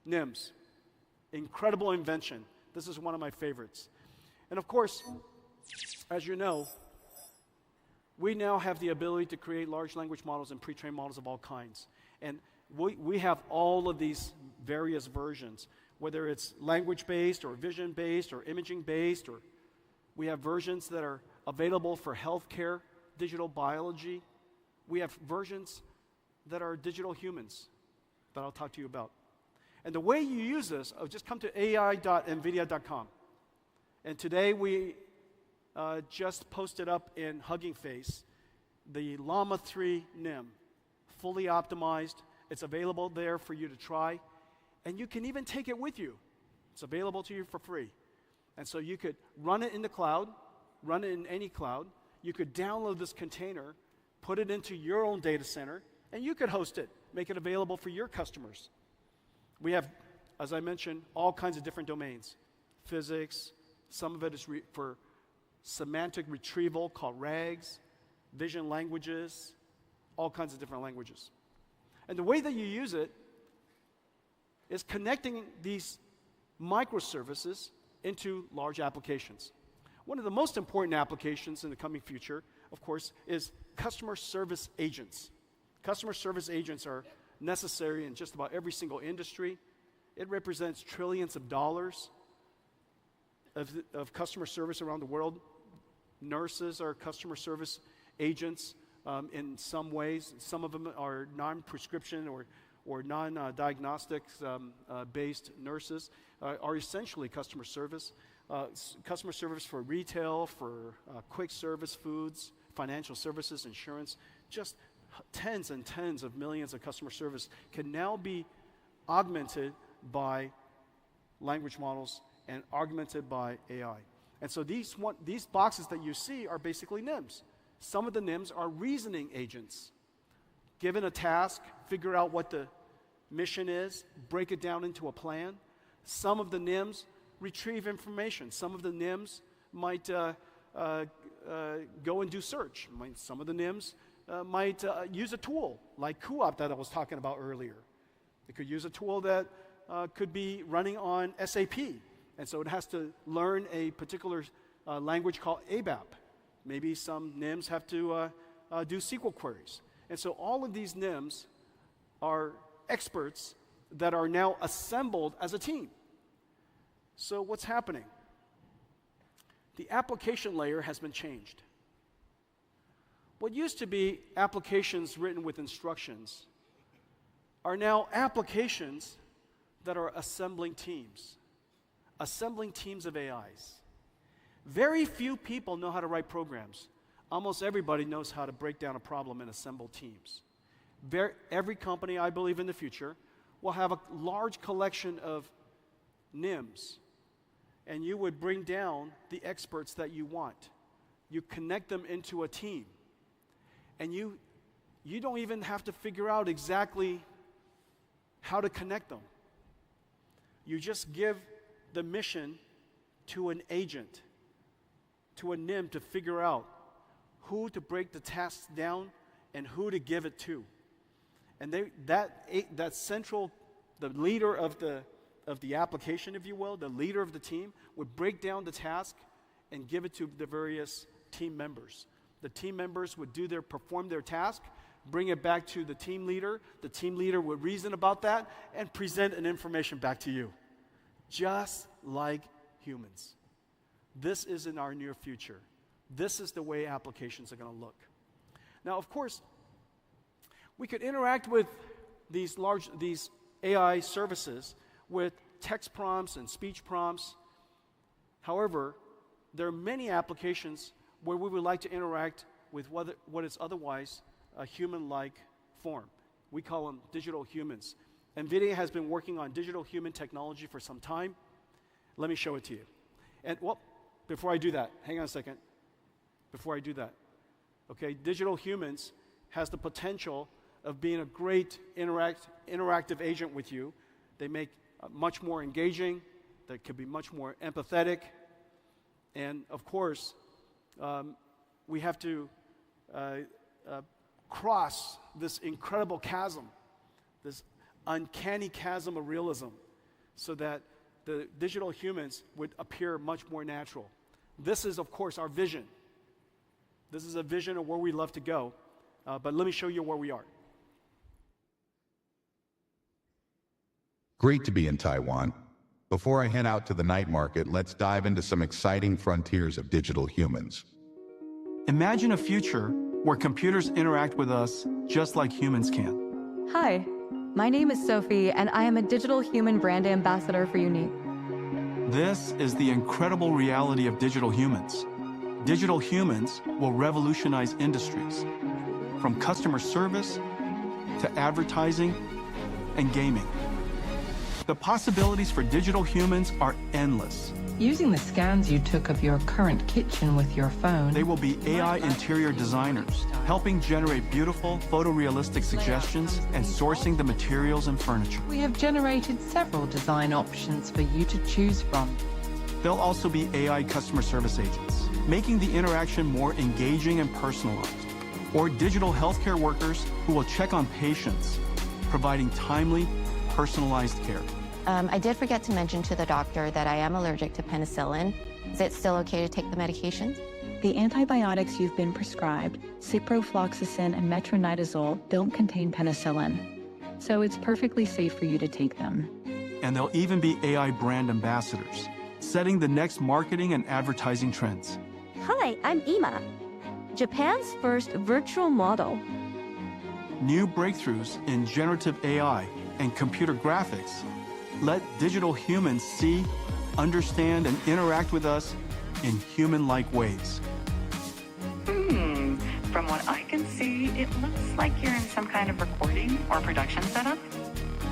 Speaker 9: NIMS, incredible invention. This is one of my favorites. And of course, as you know, we now have the ability to create large language models and pre-trained models of all kinds. And we have all of these various versions, whether it's language-based or vision-based or imaging-based, or we have versions that are available for healthcare, digital biology. We have versions that are digital humans that I'll talk to you about. And the way you use this, just come to ai.nvidia.com. And today we just posted up in Hugging Face the Llama 3 NIM, fully optimized. It's available there for you to try. And you can even take it with you. It's available to you for free. And so you could run it in the cloud, run it in any cloud. You could download this container, put it into your own data center, and you could host it, make it available for your customers. We have, as I mentioned, all kinds of different domains. Physics, some of it is for semantic retrieval called RAGs, vision languages, all kinds of different languages. And the way that you use it is connecting these microservices into large applications. One of the most important applications in the coming future, of course, is customer service agents. Customer service agents are necessary in just about every single industry. It represents trillions of dollars of customer service around the world. Nurses are customer service agents in some ways. Some of them are non-prescription or non-diagnostics based nurses are essentially customer service. Customer service for retail, for quick service foods, financial services, insurance, just tens and tens of millions of customer service can now be augmented by language models and augmented by AI. And so these boxes that you see are basically NIMs. Some of the NIMs are reasoning agents. Given a task, figure out what the mission is, break it down into a plan. Some of the NIMs retrieve information. Some of the NIMs might go and do search. Some of the NIMs might use a tool like cuOpt that I was talking about earlier. It could use a tool that could be running on SAP. And so it has to learn a particular language called ABAP. Maybe some NIMs have to do SQL queries. And so all of these NIMs are experts that are now assembled as a team. So what's happening? The application layer has been changed. What used to be applications written with instructions are now applications that are assembling teams of AIs. Very few people know how to write programs. Almost everybody knows how to break down a problem and assemble teams. Every company, I believe, in the future will have a large collection of NIMs, and you would bring down the experts that you want. You connect them into a team, and you don't even have to figure out exactly how to connect them. You just give the mission to an agent, to a NIM, to figure out who to break the tasks down and who to give it to. And that central, the leader of the application, if you will, the leader of the team, would break down the task and give it to the various team members. The team members would perform their task, bring it back to the team leader. The team leader would reason about that and present an information back to you. Just like humans. This is in our near future. This is the way applications are going to look. Now, of course, we could interact with these AI services with text prompts and speech prompts. However, there are many applications where we would like to interact with what is otherwise a human-like form. We call them digital humans. NVIDIA has been working on digital human technology for some time. Let me show it to you. And before I do that, hang on a second. Before I do that, okay, digital humans has the potential of being a great interactive agent with you. They make much more engaging. They could be much more empathetic. And of course, we have to cross this incredible chasm, this uncanny chasm of realism, so that the digital humans would appear much more natural. This is, of course, our vision. This is a vision of where we love to go. But let me show you where we are.
Speaker 12: Great to be in Taiwan. Before I head out to the night market, let's dive into some exciting frontiers of digital humans.
Speaker 2: Imagine a future where computers interact with us just like humans can.
Speaker 13: Hi, my name is Sophie, and I am a digital human brand ambassador for Unique.
Speaker 2: This is the incredible reality of digital humans. Digital humans will revolutionize industries, from customer service to advertising and gaming. The possibilities for digital humans are endless.
Speaker 14: Using the scans you took of your current kitchen with your phone,
Speaker 2: they will be AI interior designers, helping generate beautiful, photorealistic suggestions and sourcing the materials and furniture.
Speaker 14: We have generated several design options for you to choose from.
Speaker 2: They'll also be AI customer service agents, making the interaction more engaging and personalized. Or digital healthcare workers who will check on patients, providing timely, personalized care.
Speaker 3: I did forget to mention to the doctor that I am allergic to penicillin. Is it still okay to take the medications?
Speaker 15: The antibiotics you've been prescribed, ciprofloxacin and metronidazole, don't contain penicillin, so it's perfectly safe for you to take them.
Speaker 2: And they'll even be AI brand ambassadors, setting the next marketing and advertising trends.
Speaker 16: Hi, I'm Ima, Japan's first virtual model.
Speaker 2: New breakthroughs in generative AI and computer graphics let digital humans see, understand, and interact with us in human-like ways.
Speaker 17: From what I can see, it looks like you're in some kind of recording or production setup.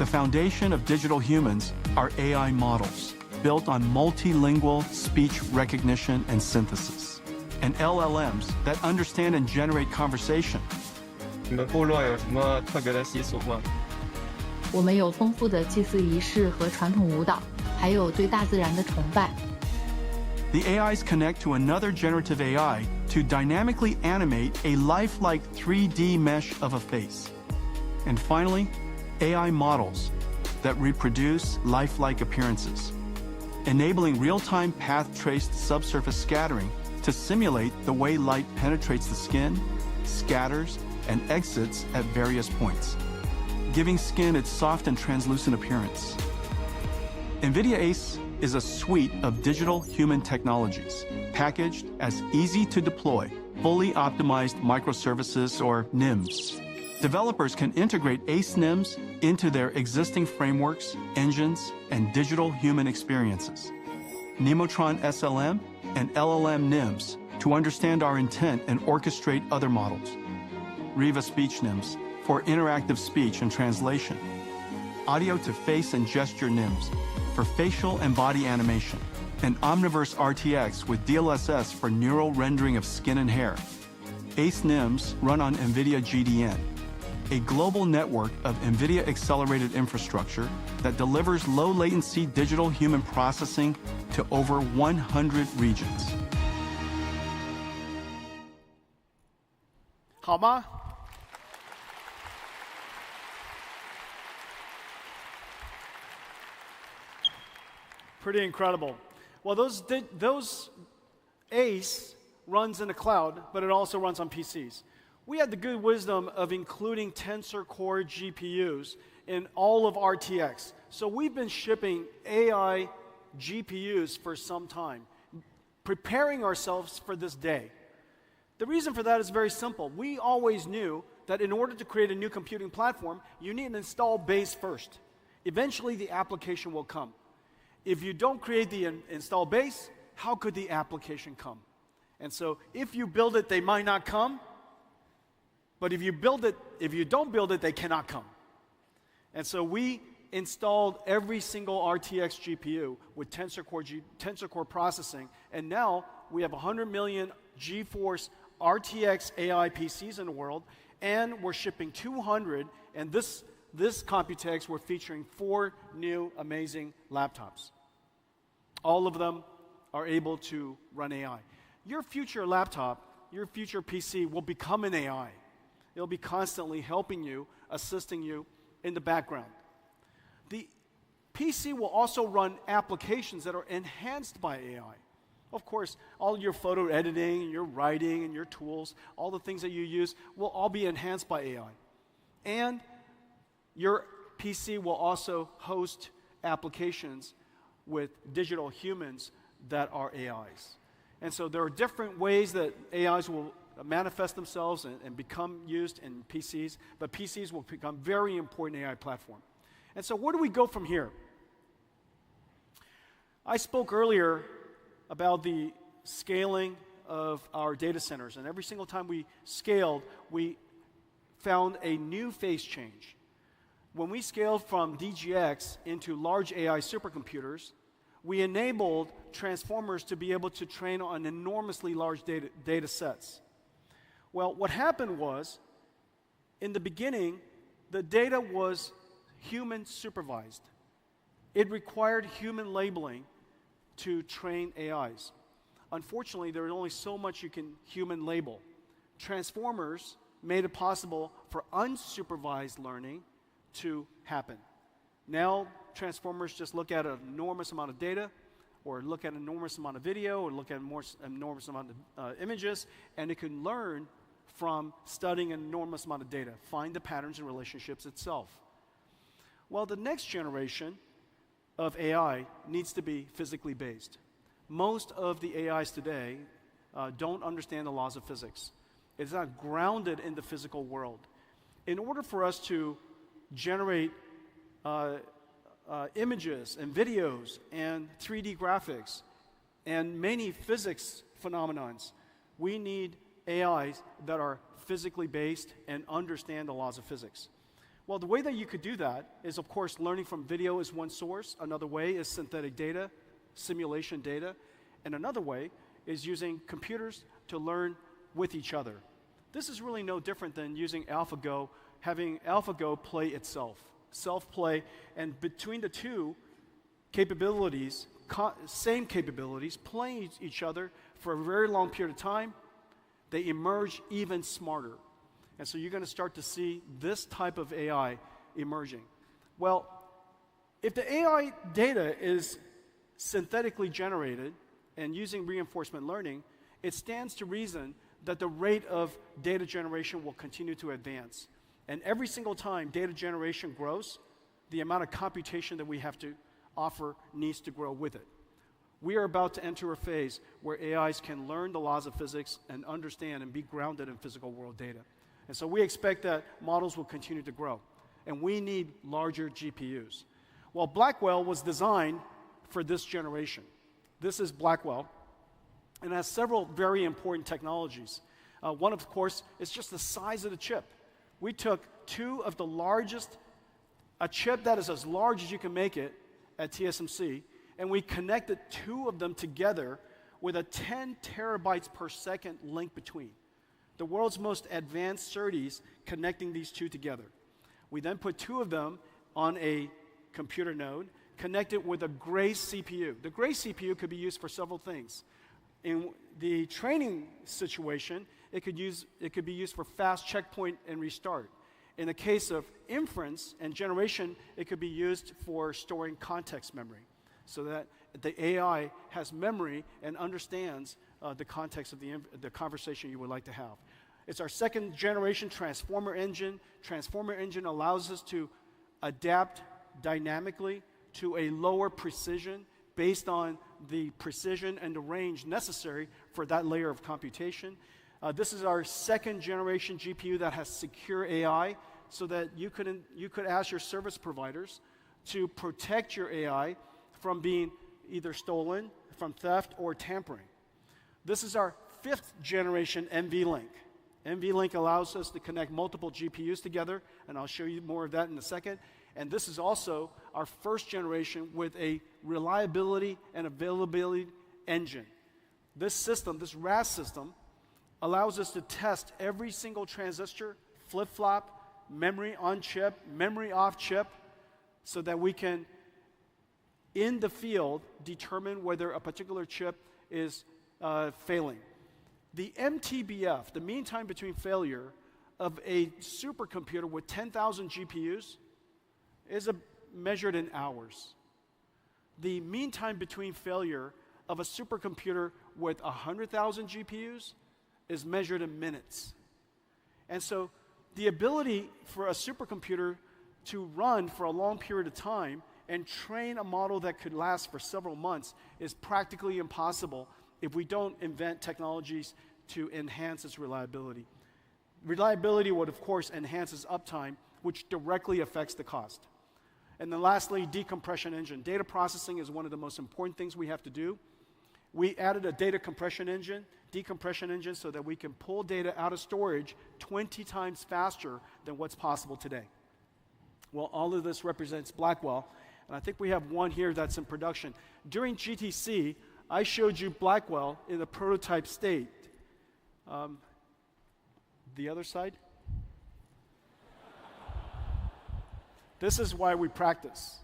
Speaker 2: The foundation of digital humans are AI models, built on multilingual speech recognition and synthesis, and LLMs that understand and generate conversation.
Speaker 18: 你们部落有什么特别的习俗吗？
Speaker 8: 我们有丰富的祭祀仪式和传统舞蹈，还有对大自然的崇拜。
Speaker 2: The AIs connect to another generative AI to dynamically animate a lifelike 3D mesh of a face. And finally, AI models that reproduce lifelike appearances, enabling real-time path-traced subsurface scattering to simulate the way light penetrates the skin, scatters, and exits at various points, giving skin its soft and translucent appearance. NVIDIA ACE is a suite of digital human technologies packaged as easy-to-deploy, fully optimized microservices or NIMs. Developers can integrate ACE NIMs into their existing frameworks, engines, and digital human experiences. Nemotron SLM and LLM NIMs to understand our intent and orchestrate other models. Riva Speech NIMs for interactive speech and translation. Audio to face and gesture NIMs for facial and body animation. And Omniverse RTX with DLSS for neural rendering of skin and hair. ACE NIMs run on NVIDIA GDN, a global network of NVIDIA accelerated infrastructure that delivers low-latency digital human processing to over 100 regions.
Speaker 9: 好吗？ Pretty incredible. Well, those ACE runs in the cloud, but it also runs on PCs. We had the good wisdom of including Tensor Core GPUs in all of RTX. So we've been shipping AI GPUs for some time, preparing ourselves for this day. The reason for that is very simple. We always knew that in order to create a new computing platform, you need an install base first. Eventually, the application will come. If you don't create the install base, how could the application come? And so if you build it, they might not come. But if you don't build it, they cannot come. And so we installed every single RTX GPU with Tensor Core processing. And now we have 100 million GeForce RTX AI PCs in the world. And we're shipping 200. And this COMPUTEX, we're featuring 4 new amazing laptops. All of them are able to run AI. Your future laptop, your future PC will become an AI. It'll be constantly helping you, assisting you in the background. The PC will also run applications that are enhanced by AI. Of course, all your photo editing, your writing, and your tools, all the things that you use will all be enhanced by AI. And your PC will also host applications with digital humans that are AIs. And so there are different ways that AIs will manifest themselves and become used in PCs, but PCs will become a very important AI platform. And so where do we go from here? I spoke earlier about the scaling of our data centers, and every single time we scaled, we found a new phase change. When we scaled from DGX into large AI supercomputers, we enabled transformers to be able to train on enormously large data sets. Well, what happened was, in the beginning, the data was human supervised. It required human labeling to train AIs. Unfortunately, there is only so much you can human label. Transformers made it possible for unsupervised learning to happen. Now, transformers just look at an enormous amount of data, or look at an enormous amount of video, or look at an enormous amount of images, and it can learn from studying an enormous amount of data, find the patterns and relationships itself. Well, the next generation of AI needs to be physically based. Most of the AIs today don't understand the laws of physics. It's not grounded in the physical world. In order for us to generate images and videos and 3D graphics and many physics phenomenons, we need AIs that are physically based and understand the laws of physics. Well, the way that you could do that is, of course, learning from video is one source. Another way is synthetic data, simulation data. And another way is using computers to learn with each other. This is really no different than using AlphaGo, having AlphaGo play itself, self-play, and between the two capabilities, same capabilities, playing each other for a very long period of time, they emerge even smarter. And so you're going to start to see this type of AI emerging. Well, if the AI data is synthetically generated and using reinforcement learning, it stands to reason that the rate of data generation will continue to advance. And every single time data generation grows, the amount of computation that we have to offer needs to grow with it. We are about to enter a phase where AIs can learn the laws of physics and understand and be grounded in physical world data. And so we expect that models will continue to grow. And we need larger GPUs. Well, Blackwell was designed for this generation. This is Blackwell, and has several very important technologies. One, of course, is just the size of the chip. We took two of the largest, a chip that is as large as you can make it at TSMC, and we connected two of them together with a 10 terabytes per second link between. The world's most advanced SerDes connecting these two together. We then put two of them on a computer node, connected with a Grace CPU. The Grace CPU could be used for several things. In the training situation, it could be used for fast checkpoint and restart. In the case of inference and generation, it could be used for storing context memory, so that the AI has memory and understands the context of the conversation you would like to have. It's our second generation transformer engine. Transformer engine allows us to adapt dynamically to a lower precision based on the precision and the range necessary for that layer of computation. This is our second generation GPU that has secure AI, so that you could ask your service providers to protect your AI from being either stolen, from theft, or tampering. This is our fifth generation NVLink. NVLink allows us to connect multiple GPUs together, and I'll show you more of that in a second. And this is also our first generation with a reliability and availability engine. This system, this RAS system, allows us to test every single transistor, flip-flop, memory on chip, memory off chip, so that we can, in the field, determine whether a particular chip is failing. The MTBF, the mean time between failure of a supercomputer with 10,000 GPUs, is measured in hours. The mean time between failure of a supercomputer with 100,000 GPUs is measured in minutes. And so the ability for a supercomputer to run for a long period of time and train a model that could last for several months is practically impossible if we don't invent technologies to enhance its reliability. Reliability would, of course, enhance its uptime, which directly affects the cost. And then lastly, decompression engine. Data processing is one of the most important things we have to do. We added a data compression engine, decompression engine, so that we can pull data out of storage 20 times faster than what's possible today. Well, all of this represents Blackwell, and I think we have one here that's in production. During GTC, I showed you Blackwell in the prototype state. The other side? This is why we practice.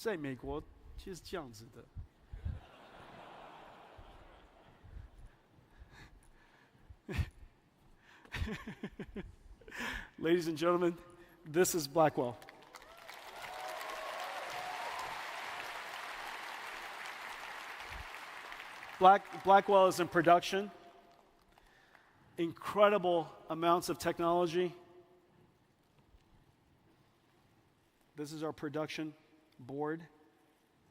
Speaker 9: In 美国就是这样子的。Ladies and gentlemen, this is Blackwell. Blackwell is in production. Incredible amounts of technology. This is our production board.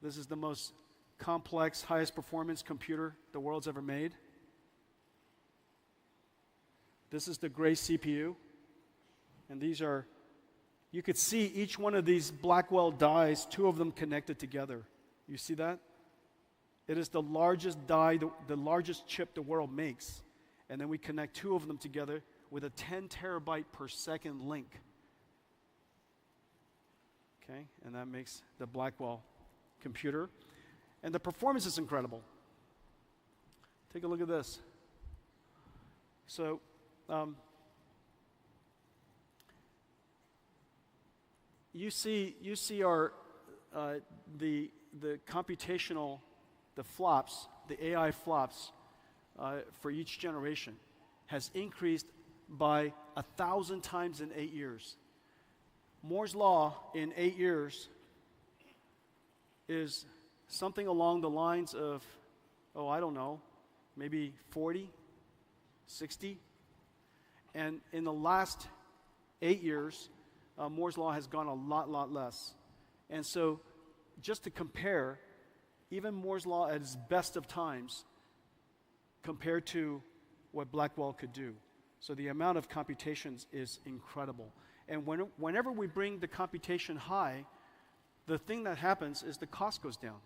Speaker 9: This is the most complex, highest performance computer the world's ever made. This is the Grace CPU. And these are, you could see each one of these Blackwell dies, two of them connected together. You see that? It is the largest die, the largest chip the world makes. And then we connect two of them together with a 10 terabyte per second link. Okay, and that makes the Blackwell computer. And the performance is incredible. Take a look at this. So, you see our the computational, the flops, the AI flops for each generation has increased by 1,000 times in 8 years. Moore's law in 8 years is something along the lines of, oh, I don't know, maybe 40, 60. And in the last 8 years, Moore's Law has gone a lot less. And so just to compare, even Moore's Law at its best of times compared to what Blackwell could do. So the amount of computations is incredible. And whenever we bring the computation high, the thing that happens is the cost goes down.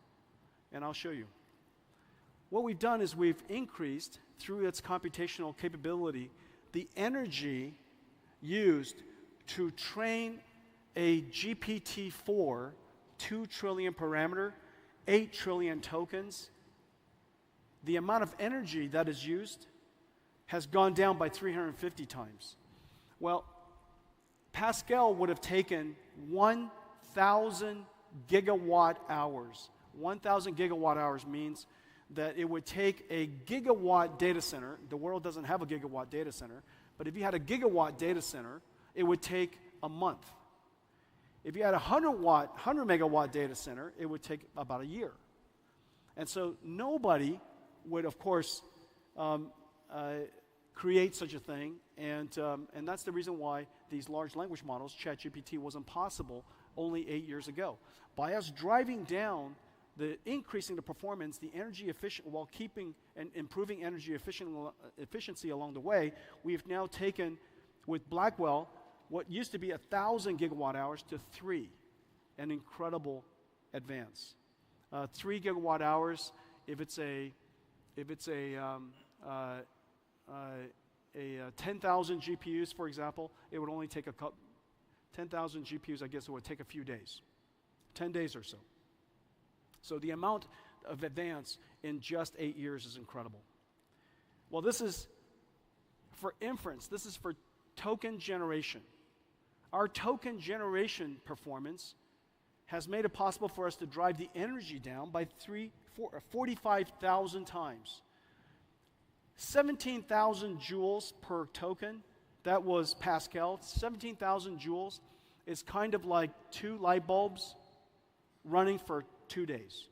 Speaker 9: And I'll show you. What we've done is we've increased, through its computational capability, the energy used to train a GPT-4 2 trillion parameter, 8 trillion tokens. The amount of energy that is used has gone down by 350 times. Well, Pascal would have taken 1,000 gigawatt hours. 1,000 gigawatt hours means that it would take a gigawatt data center. The world doesn't have a gigawatt data center, but if you had a gigawatt data center, it would take a month. If you had a 100 megawatt data center, it would take about a year. And so nobody would, of course, create such a thing, and that's the reason why these large language models, ChatGPT, wasn't possible only 8 years ago. By us driving down increasing the performance, the energy efficient, while keeping and improving energy efficiency along the way, we've now taken, with Blackwell, what used to be 1,000 gigawatt hours to 3, an incredible advance. 3 gigawatt hours, if it's a 10,000 GPUs, for example, it would only take 10,000 GPUs, I guess it would take a few days, 10 days or so. So the amount of advance in just 8 years is incredible. Well, this is for inference. This is for token generation. Our token generation performance has made it possible for us to drive the energy down by 45,000 times. 17,000 joules per token, that was Pascal. 17,000 joules is kind of like 2 light bulbs running for 2 days.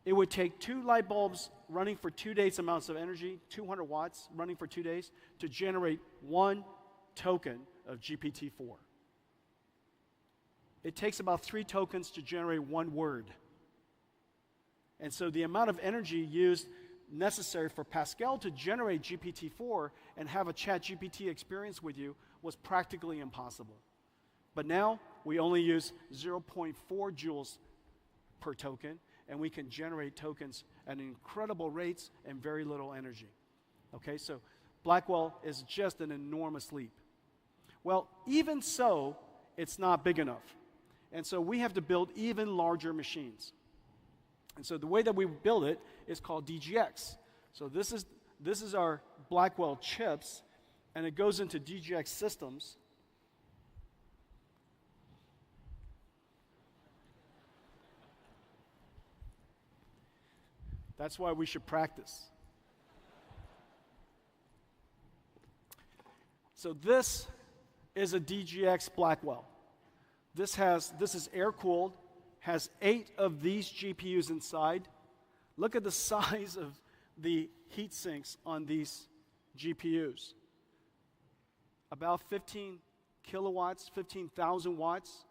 Speaker 9: It would take 2 light bulbs running for 2 days amounts of energy, 200 watts running for 2 days, to generate 1 token of GPT-4. It takes about 3 tokens to generate 1 word. And so the amount of energy used necessary for Pascal to generate GPT-4 and have a ChatGPT experience with you was practically impossible. But now we only use 0.4 joules per token, and we can generate tokens at incredible rates and very little energy. Okay, so Blackwell is just an enormous leap. Well, even so, it's not big enough. And so we have to build even larger machines. And so the way that we build it is called DGX. So this is our Blackwell chips, and it goes into DGX systems. That's why we should practice. So this is a DGX Blackwell. This is air-cooled, has 8 of these GPUs inside. Look at the size of the heat sinks on these GPUs. About 15 kilowatts, 15,000 watts,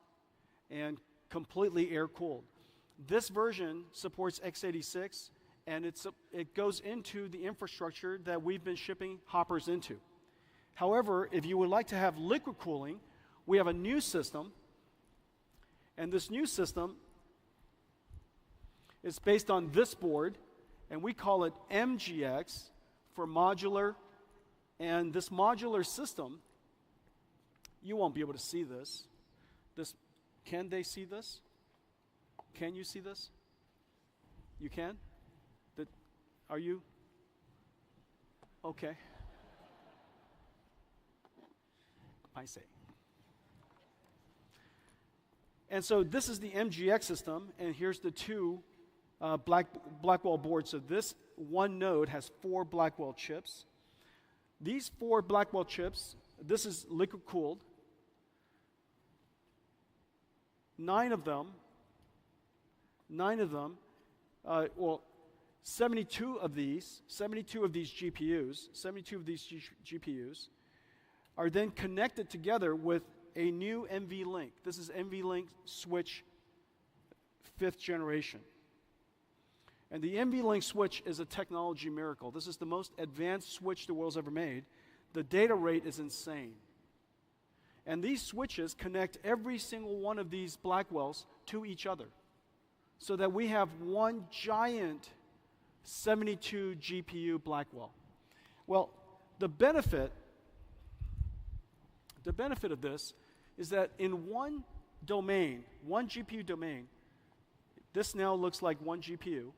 Speaker 9: and completely air-cooled. This version supports x86, and it goes into the infrastructure that we've been shipping Hoppers into. However, if you would like to have liquid cooling, we have a new system, and this new system is based on this board, and we call it MGX for modular. And this modular system, you won't be able to see this. Can they see this? Can you see this? You can? Are you? Okay. I say. And so this is the MGX system, and here's the 2 Blackwell boards. So this one node has 4 Blackwell chips. These 4 Blackwell chips, this is liquid cooled. 9 of them well, 72 of these GPUs are then connected together with a new NVLink. This is NVLink switch 5th generation. And the NVLink switch is a technology miracle. This is the most advanced switch the world's ever made. The data rate is insane. And these switches connect every single one of these Blackwells to each other so that we have one giant 72 GPU Blackwell. Well, the benefit of this is that in one domain, one GPU domain, this now looks like one GPU.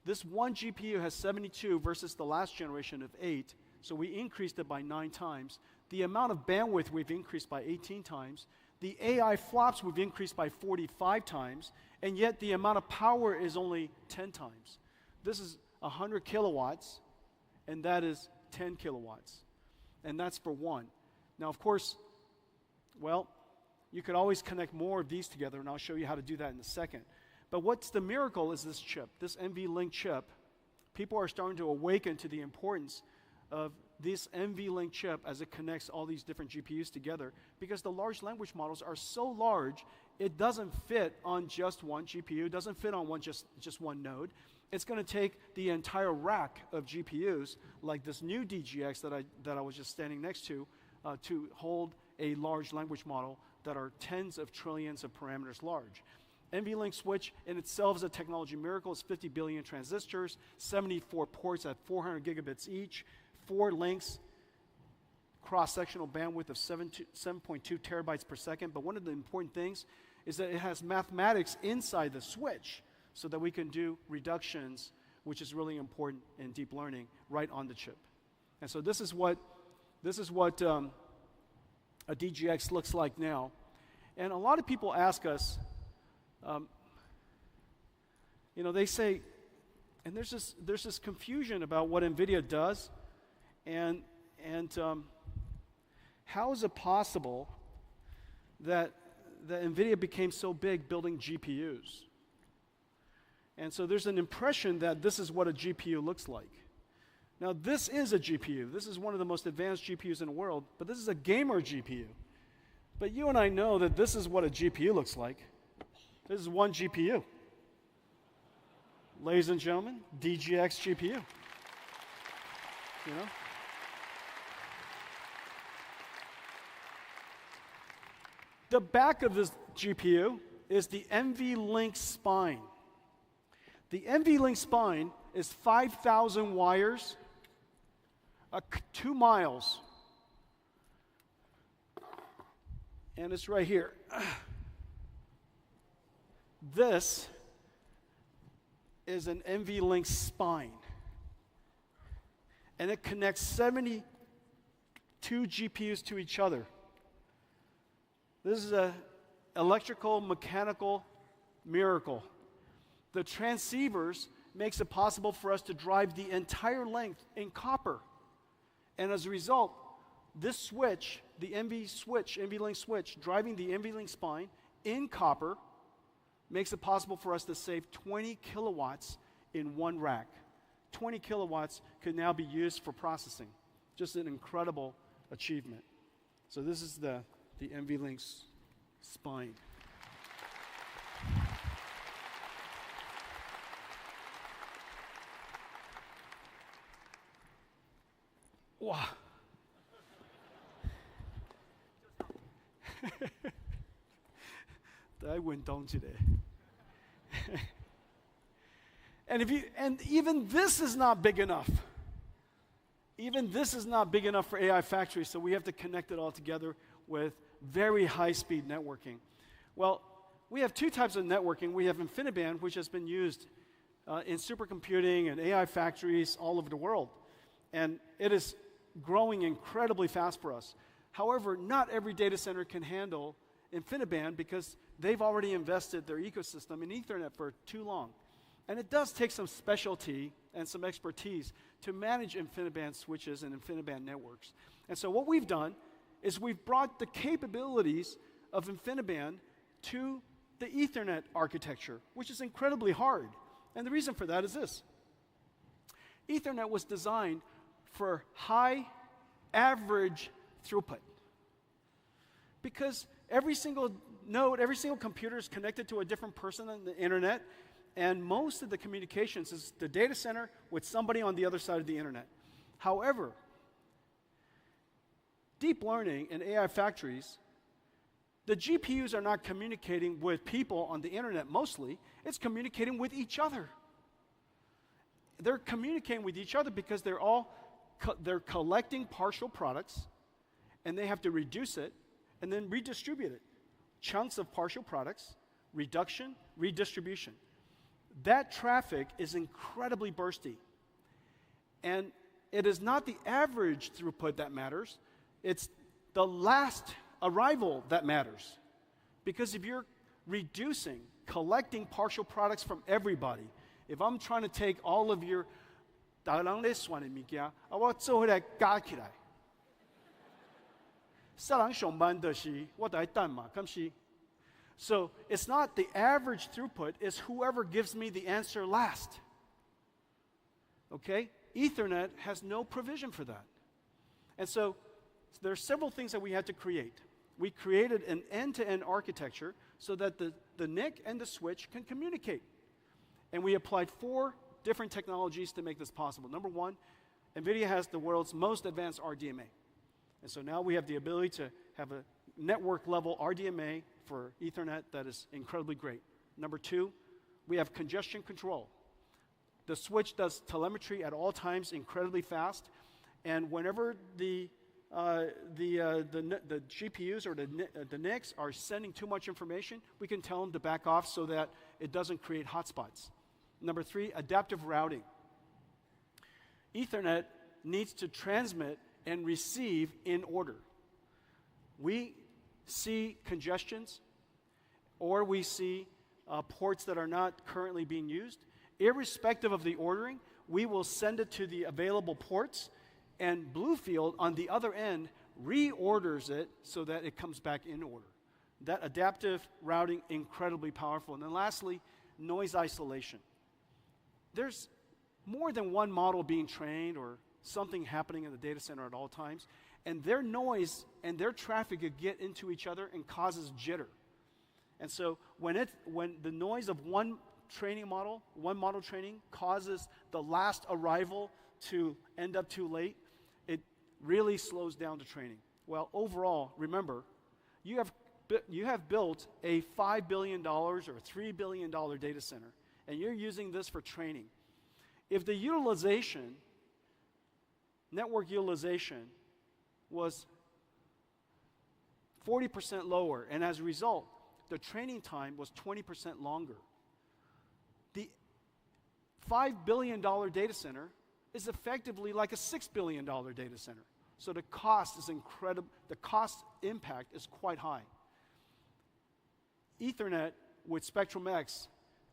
Speaker 9: This one GPU has 72 versus the last generation of 8, so we increased it by 9 times. The amount of bandwidth we've increased by 18 times. The AI flops we've increased by 45 times, and yet the amount of power is only 10 times. This is 100 kilowatts, and that is 10 kilowatts. And that's for one. Now, of course, well, you could always connect more of these together, and I'll show you how to do that in a second. But what's the miracle is this chip, this NVLink chip. People are starting to awaken to the importance of this NVLink chip as it connects all these different GPUs together, because the large language models are so large, it doesn't fit on just one GPU, it doesn't fit on just one node. It's going to take the entire rack of GPUs, like this new DGX that I was just standing next to hold a large language model that are tens of trillions of parameters large. NVLink switch in itself is a technology miracle. It's 50 billion transistors, 74 ports at 400 gigabits each, 4 links, cross-sectional bandwidth of 7.2 terabytes per second. But one of the important things is that it has mathematics inside the switch so that we can do reductions, which is really important in deep learning, right on the chip. And so this is what a DGX looks like now. And a lot of people ask us, they say, and there's this confusion about what NVIDIA does, and how is it possible that NVIDIA became so big building GPUs? And so there's an impression that this is what a GPU looks like. Now, this is a GPU. This is one of the most advanced GPUs in the world, but this is a gamer GPU. But you and I know that this is what a GPU looks like. This is one GPU. Ladies and gentlemen, DGX GPU. The back of this GPU is the NVLink spine. The NVLink spine is 5,000 wires, 2 miles. And it's right here. This is an NVLink spine. And it connects 72 GPUs to each other. This is an electrical, mechanical miracle. The transceivers makes it possible for us to drive the entire length in copper. And as a result, this switch, the NVLink switch, driving the NVLink spine in copper, makes it possible for us to save 20 kilowatts in one rack. 20 kilowatts could now be used for processing. Just an incredible achievement. So this is the NVLink spine. Wow. I went down today. And even this is not big enough. Even this is not big enough for AI factories, so we have to connect it all together with very high-speed networking. Well, we have 2 types of networking. We have InfiniBand, which has been used in supercomputing and AI factories all over the world. And it is growing incredibly fast for us. However, not every data center can handle InfiniBand because they've already invested their ecosystem in Ethernet for too long. And it does take some specialty and some expertise to manage InfiniBand switches and InfiniBand networks. And so what we've done is we've brought the capabilities of InfiniBand to the Ethernet architecture, which is incredibly hard. And the reason for that is this. Ethernet was designed for high average throughput. Because every single node, every single computer is connected to a different person on the internet, and most of the communications is the data center with somebody on the other side of the internet. However, deep learning and AI factories, the GPUs are not communicating with people on the internet mostly, it's communicating with each other. They're communicating with each other because they're collecting partial products, and they have to reduce it and then redistribute it. Chunks of partial products, reduction, redistribution. That traffic is incredibly bursty. And it is not the average throughput that matters, it's the last arrival that matters. Because if you're reducing, collecting partial products from everybody, if I'm trying to take all of your大人咧算的物件，我做起来加起来，少人上班就是我得等嘛，敢是？ So it's not the average throughput, it's whoever gives me the answer last. Okay? Ethernet has no provision for that. And so there are several things that we had to create. We created an end-to-end architecture so that the NIC and the switch can communicate. And we applied 4 different technologies to make this possible. Number 1, NVIDIA has the world's most advanced RDMA. And so now we have the ability to have a network-level RDMA for Ethernet that is incredibly great. Number 2, we have congestion control. The switch does telemetry at all times incredibly fast, and whenever the GPUs or the NICs are sending too much information, we can tell them to back off so that it doesn't create hotspots. Number 3, adaptive routing. Ethernet needs to transmit and receive in order. We see congestions, or we see ports that are not currently being used. Irrespective of the ordering, we will send it to the available ports, and Bluefield on the other end reorders it so that it comes back in order. That adaptive routing, incredibly powerful. And then lastly, noise isolation. There's more than one model being trained or something happening in the data center at all times, and their noise and their traffic could get into each other and causes jitter. And so when the noise of one model training causes the last arrival to end up too late, it really slows down the training. Well, overall, remember, you have built a $5 billion or $3 billion data center, and you're using this for training. If the utilization, network utilization, was 40% lower, and as a result, the training time was 20% longer, the $5 billion data center is effectively like a $6 billion data center. So the cost is incredible. The cost impact is quite high. Ethernet with Spectrum-X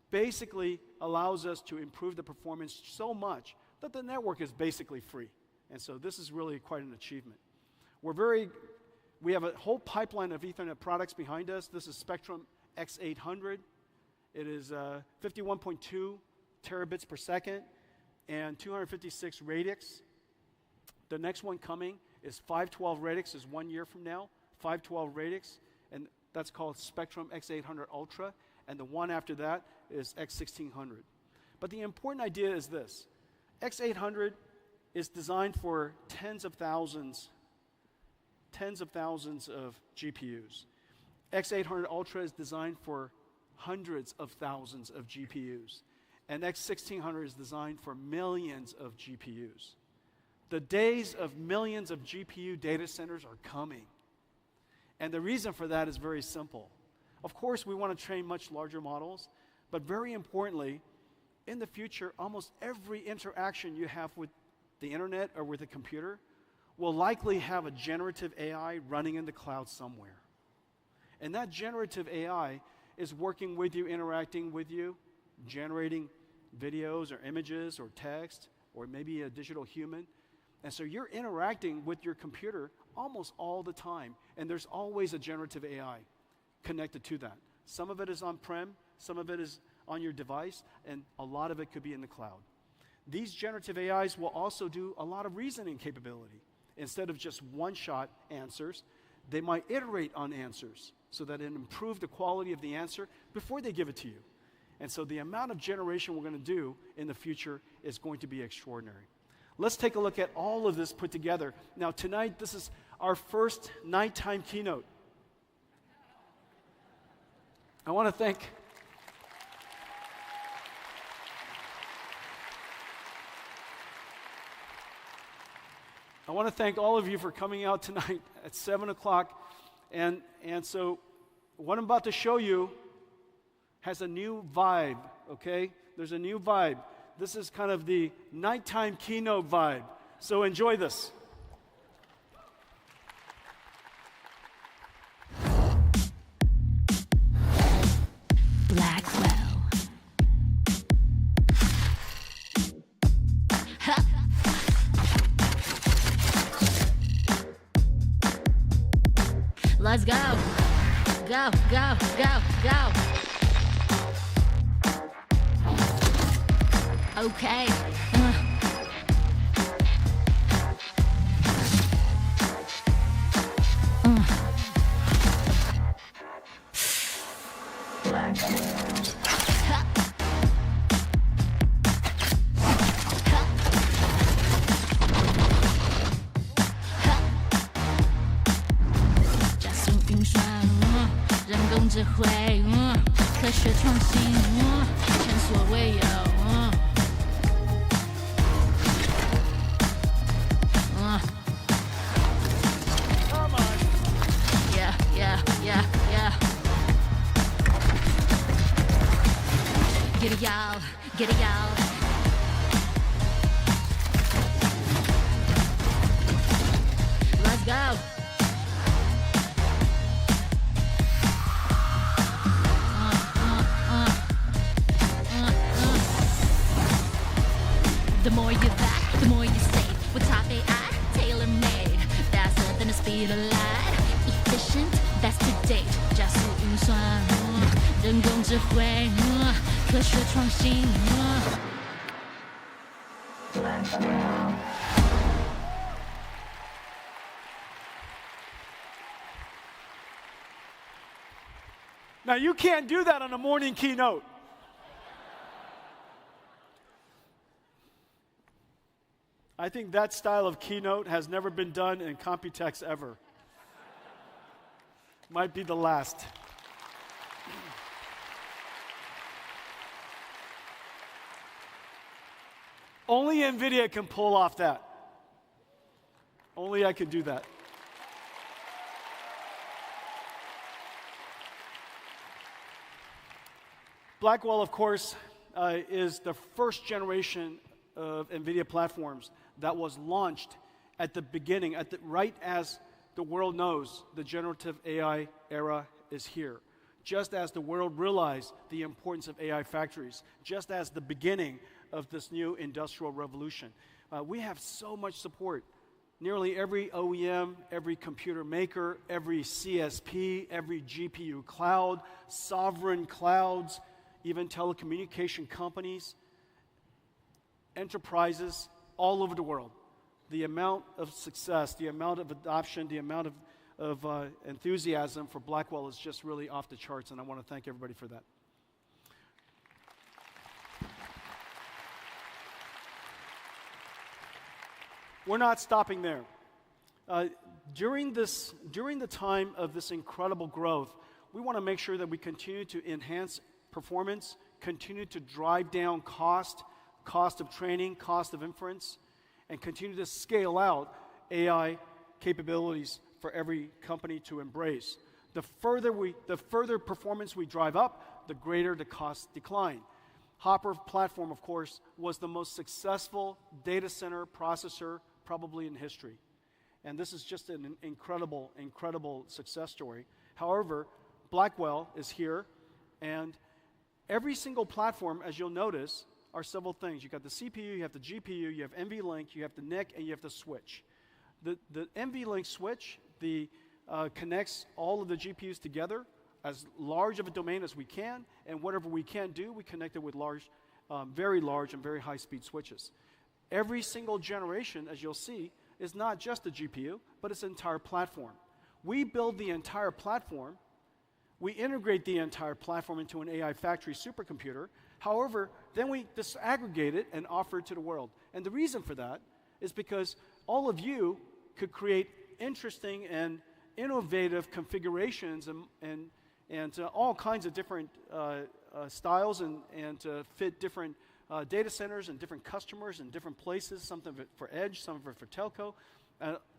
Speaker 9: basically allows us to improve the performance so much that the network is basically free. And so this is really quite an achievement. We have a whole pipeline of Ethernet products behind us. This is Spectrum X800. It is 51.2 terabits per second and 256 radix. The next one coming is 512 radix, is 1 year from now. 512 radix, and that's called Spectrum X800 Ultra. And the one after that is X1600. But the important idea is this. X800 is designed for tens of thousands of GPUs. X800 Ultra is designed for hundreds of thousands of GPUs. And X1600 is designed for millions of GPUs. The days of millions of GPU data centers are coming. And the reason for that is very simple. Of course, we want to train much larger models, but very importantly, in the future, almost every interaction you have with the internet or with a computer will likely have a generative AI running in the cloud somewhere. And that generative AI is working with you, interacting with you, generating videos or images or text or maybe a digital human. And so you're interacting with your computer almost all the time, and there's always a generative AI connected to that. Some of it is on-prem, some of it is on your device, and a lot of it could be in the cloud. These generative AIs will also do a lot of reasoning capability. Instead of just one-shot answers, they might iterate on answers so that it improves the quality of the answer before they give it to you. And so the amount of generation we're going to do in the future is going to be extraordinary. Let's take a look at all of this put together. Now tonight, this is our first nighttime keynote. I want to thank all of you for coming out tonight at 7 o'clock. And so what I'm about to show you has a new vibe, okay? There's a new vibe. This is kind of the nighttime keynote vibe. So enjoy this.
Speaker 19: Blackwell. Let's go. Go, go, go, go. Okay.加速运算，人工智慧，科学创新，前所未有。Get it, y'all. Get it, y'all. Let's go. The more you that, the more you save. With top AI, tailor-made. Faster than the speed of light. Efficient, best to date. 加速运算，人工智慧，科学创新。
Speaker 9: Now you can't do that on a morning keynote. I think that style of keynote has never been done in COMPUTEX ever. Might be the last. Only NVIDIA can pull off that. Only I can do that. Blackwell, of course, is the first generation of NVIDIA platforms that was launched at the beginning, right as the world knows the generative AI era is here. Just as the world realized the importance of AI factories, just as the beginning of this new industrial revolution. We have so much support. Nearly every OEM, every computer maker, every CSP, every GPU cloud, sovereign clouds, even telecommunication companies, enterprises all over the world. The amount of success, the amount of adoption, the amount of enthusiasm for Blackwell is just really off the charts, and I want to thank everybody for that. We're not stopping there. During the time of this incredible growth, we want to make sure that we continue to enhance performance, continue to drive down cost of training, cost of inference, and continue to scale out AI capabilities for every company to embrace. The further performance we drive up, the greater the cost decline. Hopper platform, of course, was the most successful data center processor probably in history. And this is just an incredible, incredible success story. However, Blackwell is here, and every single platform, as you'll notice, are several things. You got the CPU, you have the GPU, you have NVLink, you have the NIC, and you have the switch. The NVLink switch connects all of the GPUs together as large of a domain as we can, and whatever we can do, we connect it with very large and very high-speed switches. Every single generation, as you'll see, is not just a GPU, but it's an entire platform. We build the entire platform. We integrate the entire platform into an AI factory supercomputer. However, then we disaggregate it and offer it to the world. And the reason for that is because all of you could create interesting and innovative configurations and all kinds of different styles and fit different data centers and different customers and different places, some of it for edge, some of it for telco.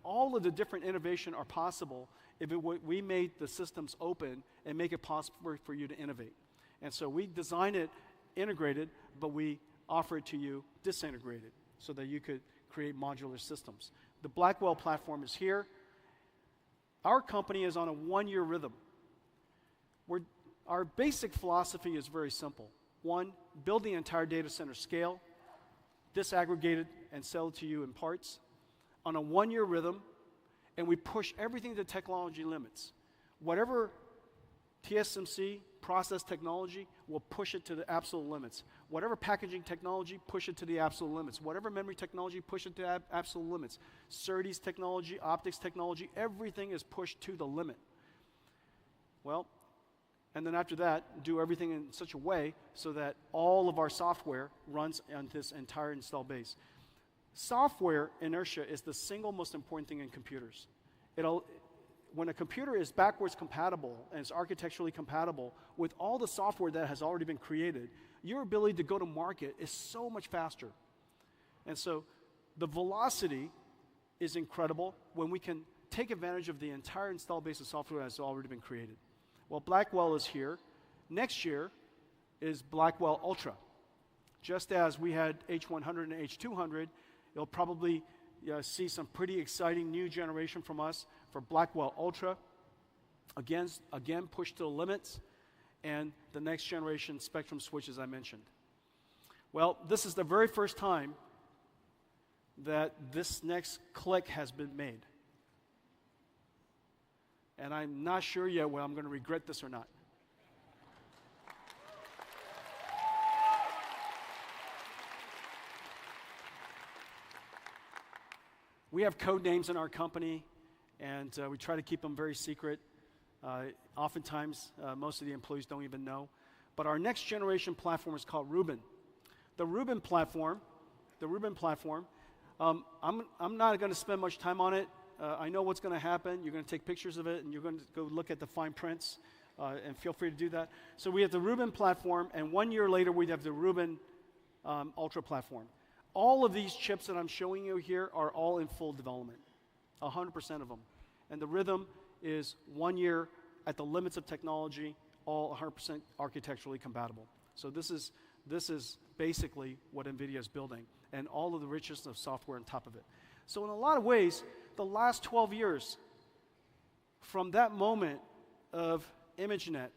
Speaker 9: All of the different innovation are possible if we made the systems open and make it possible for you to innovate. And so we design it integrated, but we offer it to you disintegrated so that you could create modular systems. The Blackwell platform is here. Our company is on a one-year rhythm. Our basic philosophy is very simple. One, build the entire data center scale, disaggregate it, and sell it to you in parts on a one-year rhythm, and we push everything to technology limits. Whatever TSMC process technology, will push it to the absolute limits. Whatever packaging technology, push it to the absolute limits. Whatever memory technology, push it to absolute limits. SerDes technology, optics technology, everything is pushed to the limit. Well, and then after that, do everything in such a way so that all of our software runs on this entire install base. Software inertia is the single most important thing in computers. When a computer is backwards compatible and is architecturally compatible with all the software that has already been created, your ability to go to market is so much faster. And so the velocity is incredible when we can take advantage of the entire install base of software that has already been created. Well, Blackwell is here. Next year is Blackwell Ultra. Just as we had H100 and H200, you'll probably see some pretty exciting new generation from us for Blackwell Ultra. Again, pushed to the limits, and the next generation Spectrum switches I mentioned. Well, this is the very first time that this next click has been made. And I'm not sure yet whether I'm going to regret this or not. We have code names in our company, and we try to keep them very secret. Oftentimes, most of the employees don't even know. But our next generation platform is called Rubin. The Rubin platform, I'm not going to spend much time on it. I know what's going to happen. You're going to take pictures of it, and you're going to go look at the fine prints, and feel free to do that. So we have the Rubin platform, and 1 year later, we have the Rubin Ultra platform. All of these chips that I'm showing you here are all in full development, 100% of them. And the rhythm is 1 year at the limits of technology, all 100% architecturally compatible. So this is basically what NVIDIA is building, and all of the richness of software on top of it. So in a lot of ways, the last 12 years, from that moment of ImageNet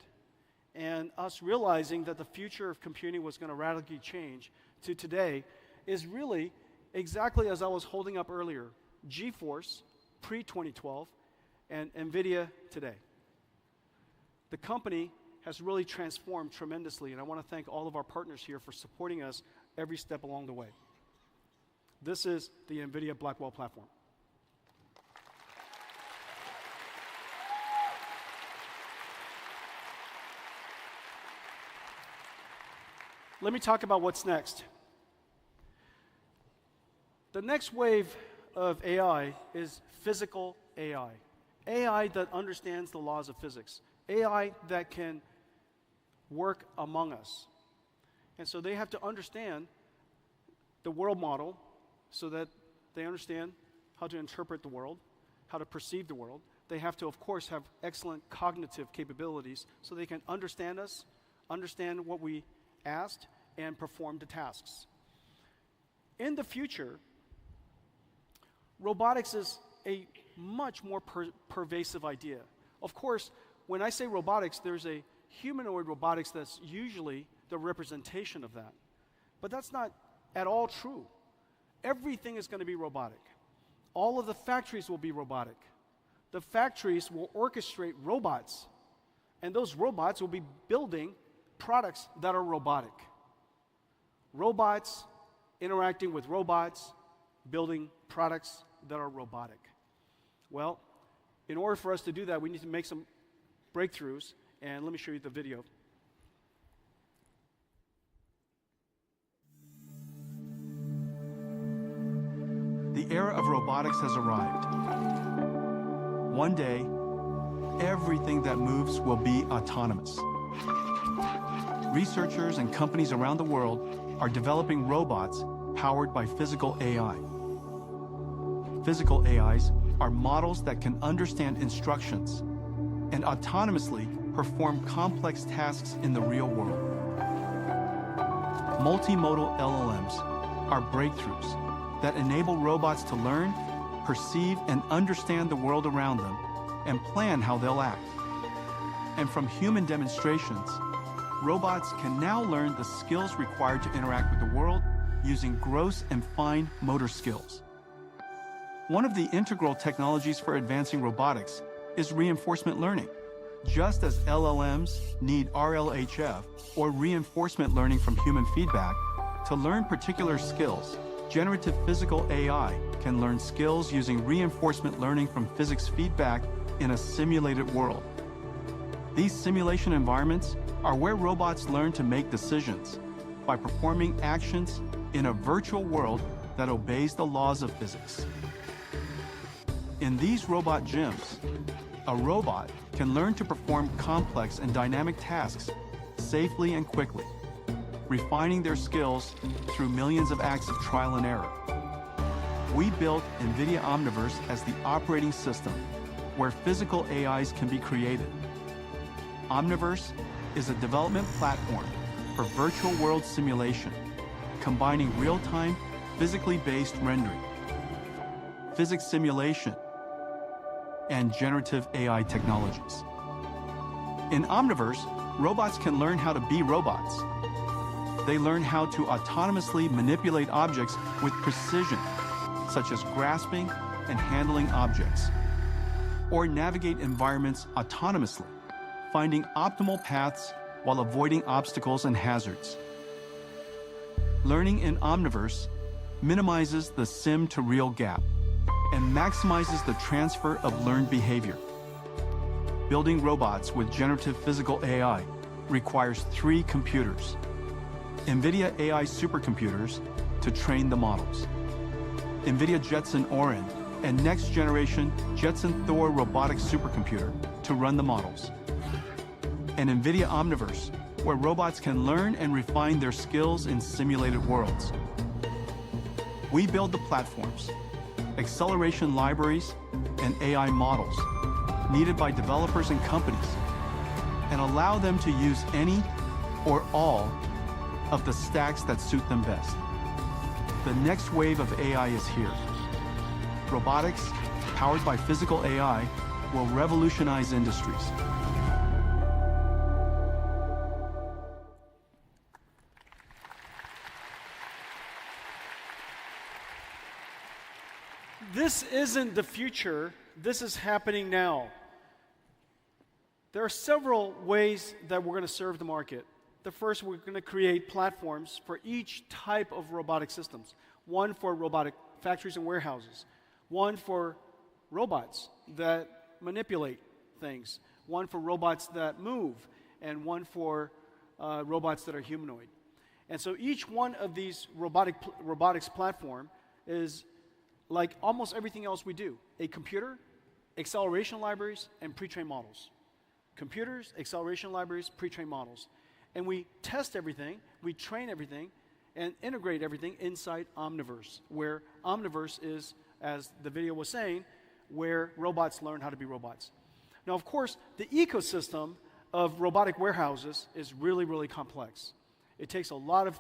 Speaker 9: and us realizing that the future of computing was going to radically change to today, is really exactly as I was holding up earlier, GeForce pre-2012 and NVIDIA today. The company has really transformed tremendously, and I want to thank all of our partners here for supporting us every step along the way. This is the NVIDIA Blackwell platform. Let me talk about what's next. The next wave of AI is physical AI. AI that understands the laws of physics. AI that can work among us. And so they have to understand the world model so that they understand how to interpret the world, how to perceive the world. They have to, of course, have excellent cognitive capabilities so they can understand us, understand what we asked, and perform the tasks. In the future, robotics is a much more pervasive idea. Of course, when I say robotics, there's a humanoid robotics that's usually the representation of that. But that's not at all true. Everything is going to be robotic. All of the factories will be robotic. The factories will orchestrate robots And those robots will be building products that are robotic. Robots interacting with robots, building products that are robotic. Well, in order for us to do that, we need to make some breakthroughs, and let me show you the video.
Speaker 2: The era of robotics has arrived. One day, everything that moves will be autonomous. Researchers and companies around the world are developing robots powered by physical AI. Physical AIs are models that can understand instructions and autonomously perform complex tasks in the real world. Multimodal LLMs are breakthroughs that enable robots to learn, perceive, and understand the world around them and plan how they'll act. And from human demonstrations, robots can now learn the skills required to interact with the world using gross and fine motor skills. One of the integral technologies for advancing robotics is reinforcement learning. Just as LLMs need RLHF, or reinforcement learning from human feedback, to learn particular skills, generative physical AI can learn skills using reinforcement learning from physics feedback in a simulated world. These simulation environments are where robots learn to make decisions by performing actions in a virtual world that obeys the laws of physics. In these robot gyms, a robot can learn to perform complex and dynamic tasks safely and quickly, refining their skills through millions of acts of trial and error. We built NVIDIA Omniverse as the operating system where physical AIs can be created. Omniverse is a development platform for virtual world simulation, combining real-time, physically based rendering, physics simulation, and generative AI technologies. In Omniverse, robots can learn how to be robots. They learn how to autonomously manipulate objects with precision, such as grasping and handling objects, or navigate environments autonomously, finding optimal paths while avoiding obstacles and hazards. Learning in Omniverse minimizes the sim-to-real gap and maximizes the transfer of learned behavior. Building robots with generative physical AI requires 3 computers: NVIDIA AI supercomputers to train the models, NVIDIA Jetson Orin and next-generation Jetson Thor robotic supercomputer to run the models, and NVIDIA Omniverse, where robots can learn and refine their skills in simulated worlds. We build the platforms, acceleration libraries, and AI models needed by developers and companies, and allow them to use any or all of the stacks that suit them best. The next wave of AI is here. Robotics, powered by physical AI, will revolutionize industries.
Speaker 9: This isn't the future, this is happening now. There are several ways that we're going to serve the market. The first, we're going to create platforms for each type of robotic systems. One for robotic factories and warehouses. One for robots that manipulate things. One for robots that move. And one for robots that are humanoid. And so each one of these robotics platform is like almost everything else we do. A computer, acceleration libraries, and pre-trained models. Computers, acceleration libraries, pre-trained models. And we test everything, we train everything, and integrate everything inside Omniverse, where Omniverse is, as the video was saying, where robots learn how to be robots. Now, of course, the ecosystem of robotic warehouses is really, really complex. It takes a lot of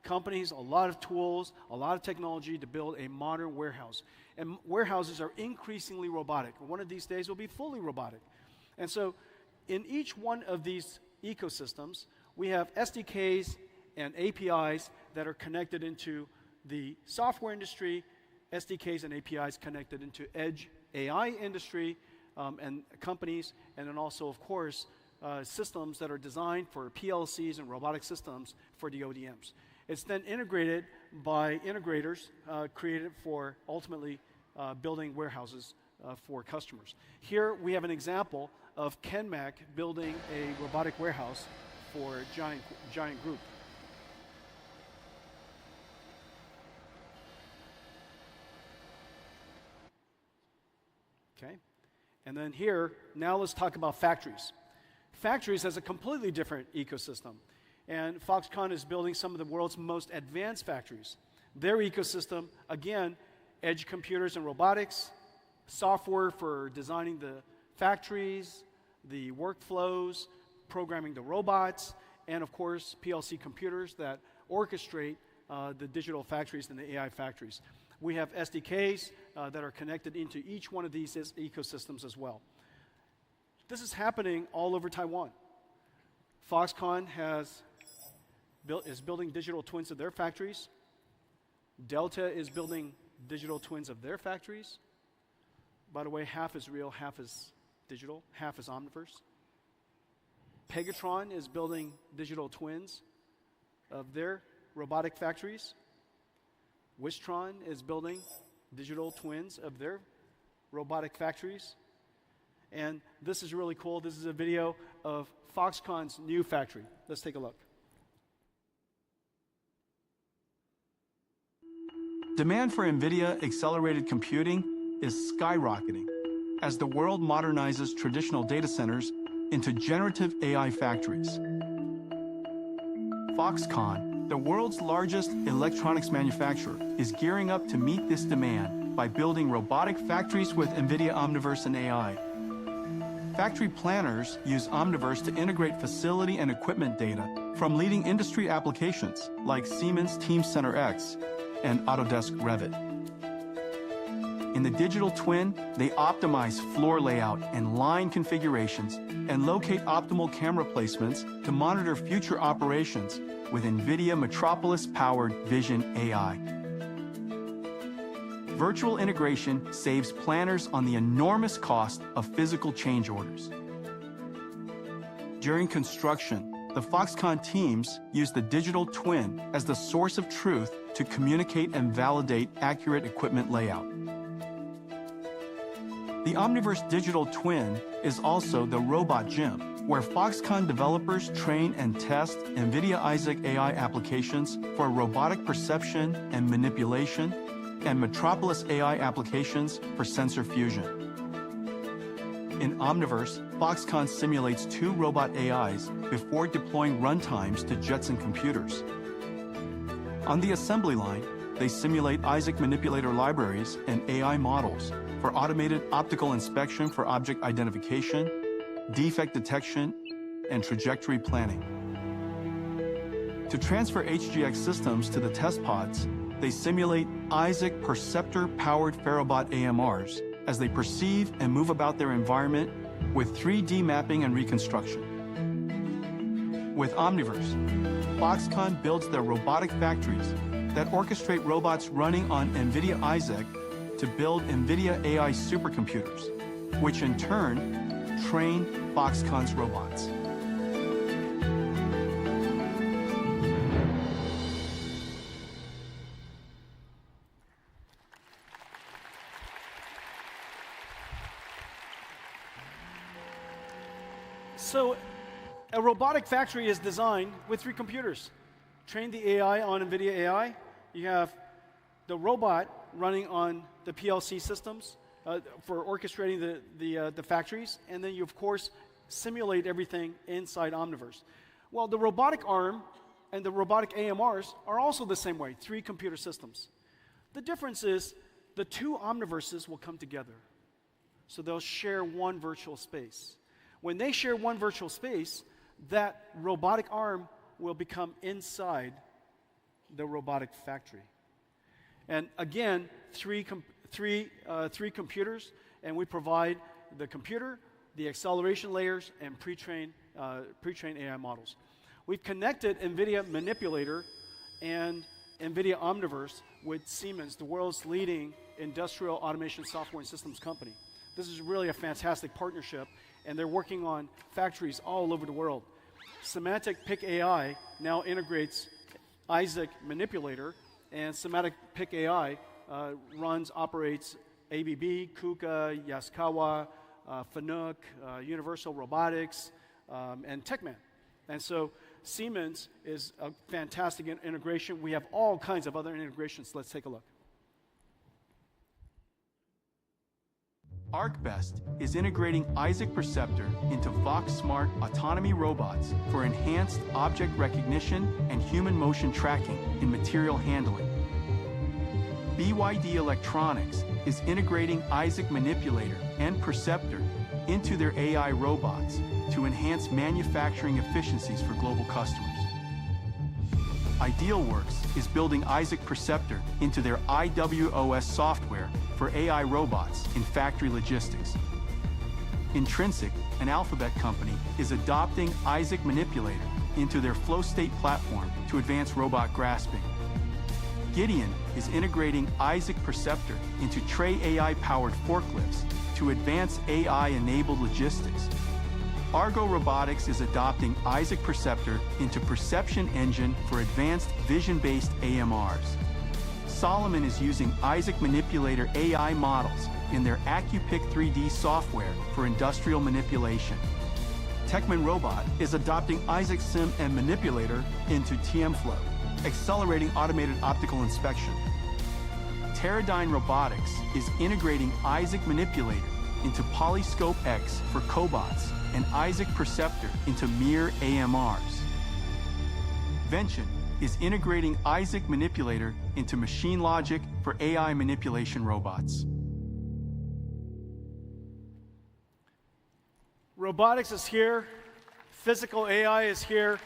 Speaker 9: companies, a lot of tools, a lot of technology to build a modern warehouse. And warehouses are increasingly robotic. One of these days will be fully robotic. And so in each one of these ecosystems, we have SDKs and APIs that are connected into the software industry, SDKs and APIs connected into edge AI industry and companies, and then also, of course, systems that are designed for PLCs and robotic systems for the ODMs. It's then integrated by integrators created for ultimately building warehouses for customers. Here we have an example of Kenmac building a robotic warehouse for Giant Group. Okay, and then here, now let's talk about factories. Factories has a completely different ecosystem, and Foxconn is building some of the world's most advanced factories. Their ecosystem, again, edge computers and robotics, software for designing the factories, the workflows, programming the robots, and of course, PLC computers that orchestrate the digital factories and the AI factories. We have SDKs that are connected into each one of these ecosystems as well. This is happening all over Taiwan. Foxconn is building digital twins of their factories. Delta is building digital twins of their factories. By the way, half is real, half is digital, half is Omniverse. Pegatron is building digital twins of their robotic factories. Wistron is building digital twins of their robotic factories. And this is really cool. This is a video of Foxconn's new factory. Let's take a look.
Speaker 2: Demand for NVIDIA accelerated computing is skyrocketing as the world modernizes traditional data centers into generative AI factories. Foxconn, the world's largest electronics manufacturer, is gearing up to meet this demand by building robotic factories with NVIDIA Omniverse and AI. Factory planners use Omniverse to integrate facility and equipment data from leading industry applications like Siemens Teamcenter X and Autodesk Revit. In the digital twin, they optimize floor layout and line configurations and locate optimal camera placements to monitor future operations with NVIDIA Metropolis-powered Vision AI. Virtual integration saves planners on the enormous cost of physical change orders. During construction, the Foxconn teams use the digital twin as the source of truth to communicate and validate accurate equipment layout. The Omniverse digital twin is also the robot gym, where Foxconn developers train and test NVIDIA Isaac AI applications for robotic perception and manipulation, and Metropolis AI applications for sensor fusion. In Omniverse, Foxconn simulates 2 robot AIs before deploying runtimes to Jetson computers. On the assembly line, they simulate Isaac manipulator libraries and AI models for automated optical inspection for object identification, defect detection, and trajectory planning. To transfer HGX systems to the test pods, they simulate Isaac Perceptor-powered Ferrobot AMRs as they perceive and move about their environment with 3D mapping and reconstruction. With Omniverse, Foxconn builds their robotic factories that orchestrate robots running on NVIDIA Isaac to build NVIDIA AI supercomputers, which in turn train Foxconn's robots.
Speaker 9: So a robotic factory is designed with 3 computers. Train the AI on NVIDIA AI. You have the robot running on the PLC systems for orchestrating the factories. And then you, of course, simulate everything inside Omniverse. Well, the robotic arm and the robotic AMRs are also the same way, 3 computer systems. The difference is the 2 Omniverses will come together. So they'll share one virtual space. When they share one virtual space, that robotic arm will become inside the robotic factory. And again, three computers, and we provide the computer, the acceleration layers, and pre-trained AI models. We've connected NVIDIA Manipulator and NVIDIA Omniverse with Siemens, the world's leading industrial automation software and systems company. This is really a fantastic partnership, and they're working on factories all over the world. Semantic Pick AI now integrates Isaac Manipulator, and Semantic Pick AI operates ABB, KUKA, Yaskawa, Fanuc, Universal Robotics, and Techman. And so Siemens is a fantastic integration. We have all kinds of other integrations. Let's take a look.
Speaker 2: ArcBest is integrating Isaac Perceptor into Vox Smart autonomy robots for enhanced object recognition and human motion tracking in material handling. BYD Electronics is integrating Isaac Manipulator and Perceptor into their AI robots to enhance manufacturing efficiencies for global customers. IdealWorks is building Isaac Perceptor into their IWOS software for AI robots in factory logistics. Intrinsic, an Alphabet company, is adopting Isaac Manipulator into their flow state platform to advance robot grasping. Gideon is integrating Isaac Perceptor into Tray AI-powered forklifts to advance AI-enabled logistics. Argo Robotics is adopting Isaac Perceptor into Perception Engine for advanced vision-based AMRs. Solomon is using Isaac Manipulator AI models in their AccuPick 3D software for industrial manipulation. Techman Robot is adopting Isaac Sim and Manipulator into TMFlow, accelerating automated optical inspection. Teradyne Robotics is integrating Isaac Manipulator into Polyscope X for cobots and Isaac Perceptor into Mir AMRs. Vention is integrating Isaac Manipulator into Machine Logic for AI manipulation robots.
Speaker 9: Robotics is here. Physical AI is here.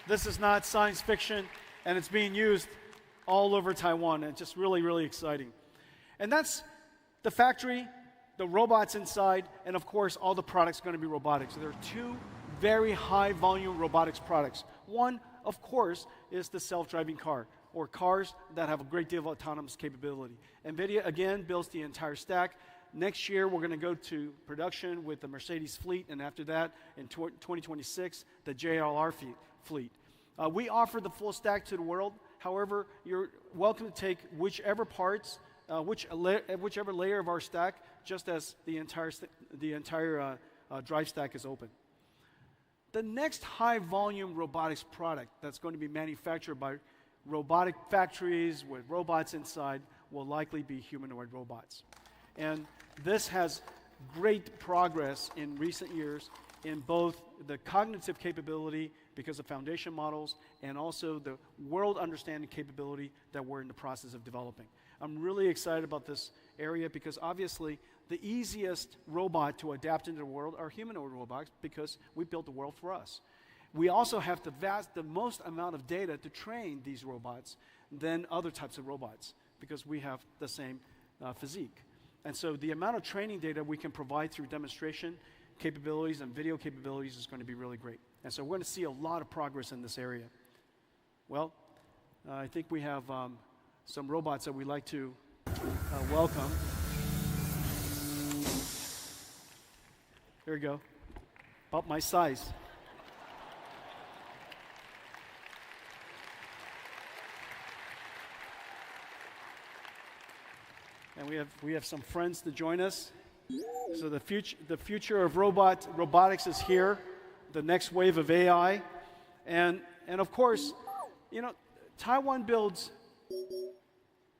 Speaker 9: This is not science fiction, and it's being used all over Taiwan. And it's just really, really exciting. And that's the factory, the robots inside, and of course, all the products are going to be robotics. So there are two very high volume robotics products. One, of course, is the self-driving car, or cars that have a great deal of autonomous capability. NVIDIA, again, builds the entire stack. Next year, we're going to go to production with the Mercedes fleet, and after that, in 2026, the JLR fleet. We offer the full stack to the world. However, you're welcome to take whichever parts, whichever layer of our stack, just as the entire drive stack is open. The next high-volume robotics product that's going to be manufactured by robotic factories with robots inside will likely be humanoid robots. And this has great progress in recent years in both the cognitive capability because of foundation models and also the world understanding capability that we're in the process of developing. I'm really excited about this area because obviously the easiest robot to adapt into the world are humanoid robots because we built the world for us. We also have the most amount of data to train these robots than other types of robots because we have the same physique. And so the amount of training data we can provide through demonstration capabilities and video capabilities is going to be really great. And so we're going to see a lot of progress in this area. Well, I think we have some robots that we'd like to welcome. Here we go. About my size. And we have some friends to join us. So the future of robotics is here. The next wave of AI, and of course, you know, Taiwan builds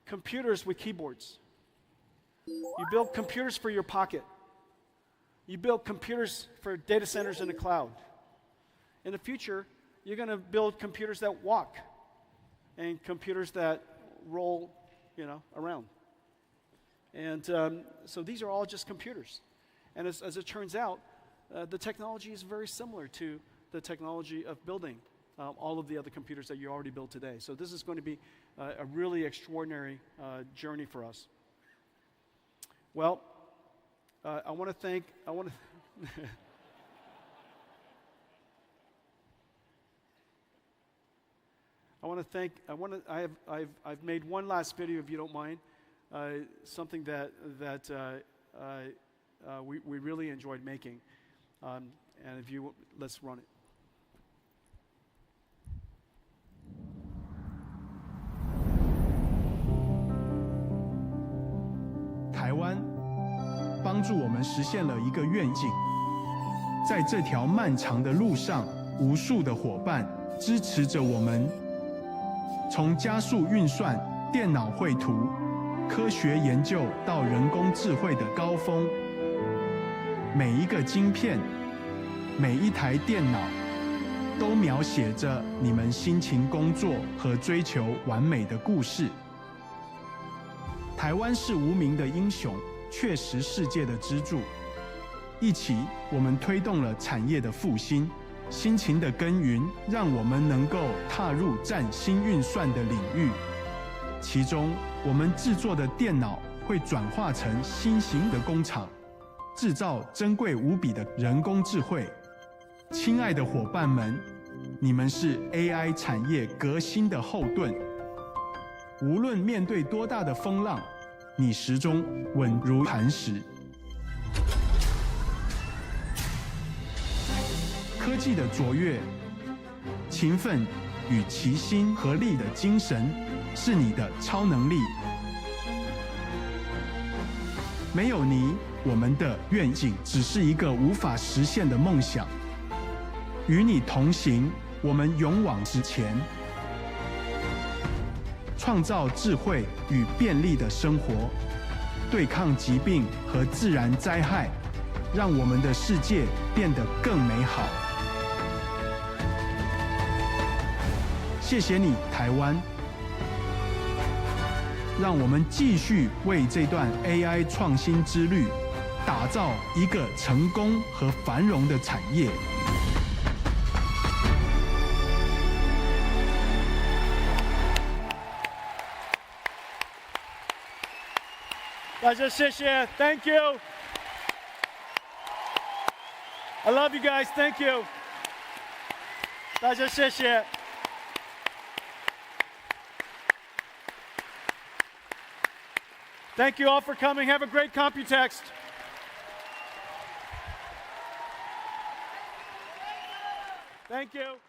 Speaker 9: computers with keyboards. You build computers for your pocket. You build computers for data centers in the cloud. In the future, you're going to build computers that walk and computers that roll, you know, around. And so these are all just computers. And as it turns out, the technology is very similar to the technology of building all of the other computers that you already built today. So this is going to be a really extraordinary journey for us. Well, I want to thank. I've made one last video, if you don't mind. Something that we really enjoyed making. And if you, let's run it.
Speaker 11: 台湾帮助我们实现了一个愿景，在这条漫长的路上，无数的伙伴支持着我们，从加速运算、电脑绘图、科学研究到人工智慧的高峰，每一个晶片，每一台电脑，都描写着你们辛勤工作和追求完美的故事。台湾是无名的英雄，却是世界的支柱。一起，我们推动了产业的复兴，辛勤的耕耘，让我们能够踏入崭新运算的领域。其中，我们制作的电脑会转化成新型的工厂，制造珍贵无比的人工智慧。亲爱的伙伴们，你们是 AI 产业革新的后盾。无论面对多大的风浪，你始终稳如磐石。科技的卓越、勤奋与齐心合力的精神，是你的超能力。没有你，我们的愿景只是一个无法实现的梦想。与你同行，我们勇往直前。创造智慧与便利的生活，对抗疾病和自然灾害，让我们的世界变得更美好。谢谢你，台湾。让我们继续为这段 AI 创新之旅，打造一个成功和繁荣的产业。
Speaker 9: 大家谢谢 ，Thank you. I love you guys. Thank you. 大家谢谢。Thank you all for coming. Have a great COMPUTEX. Thank you.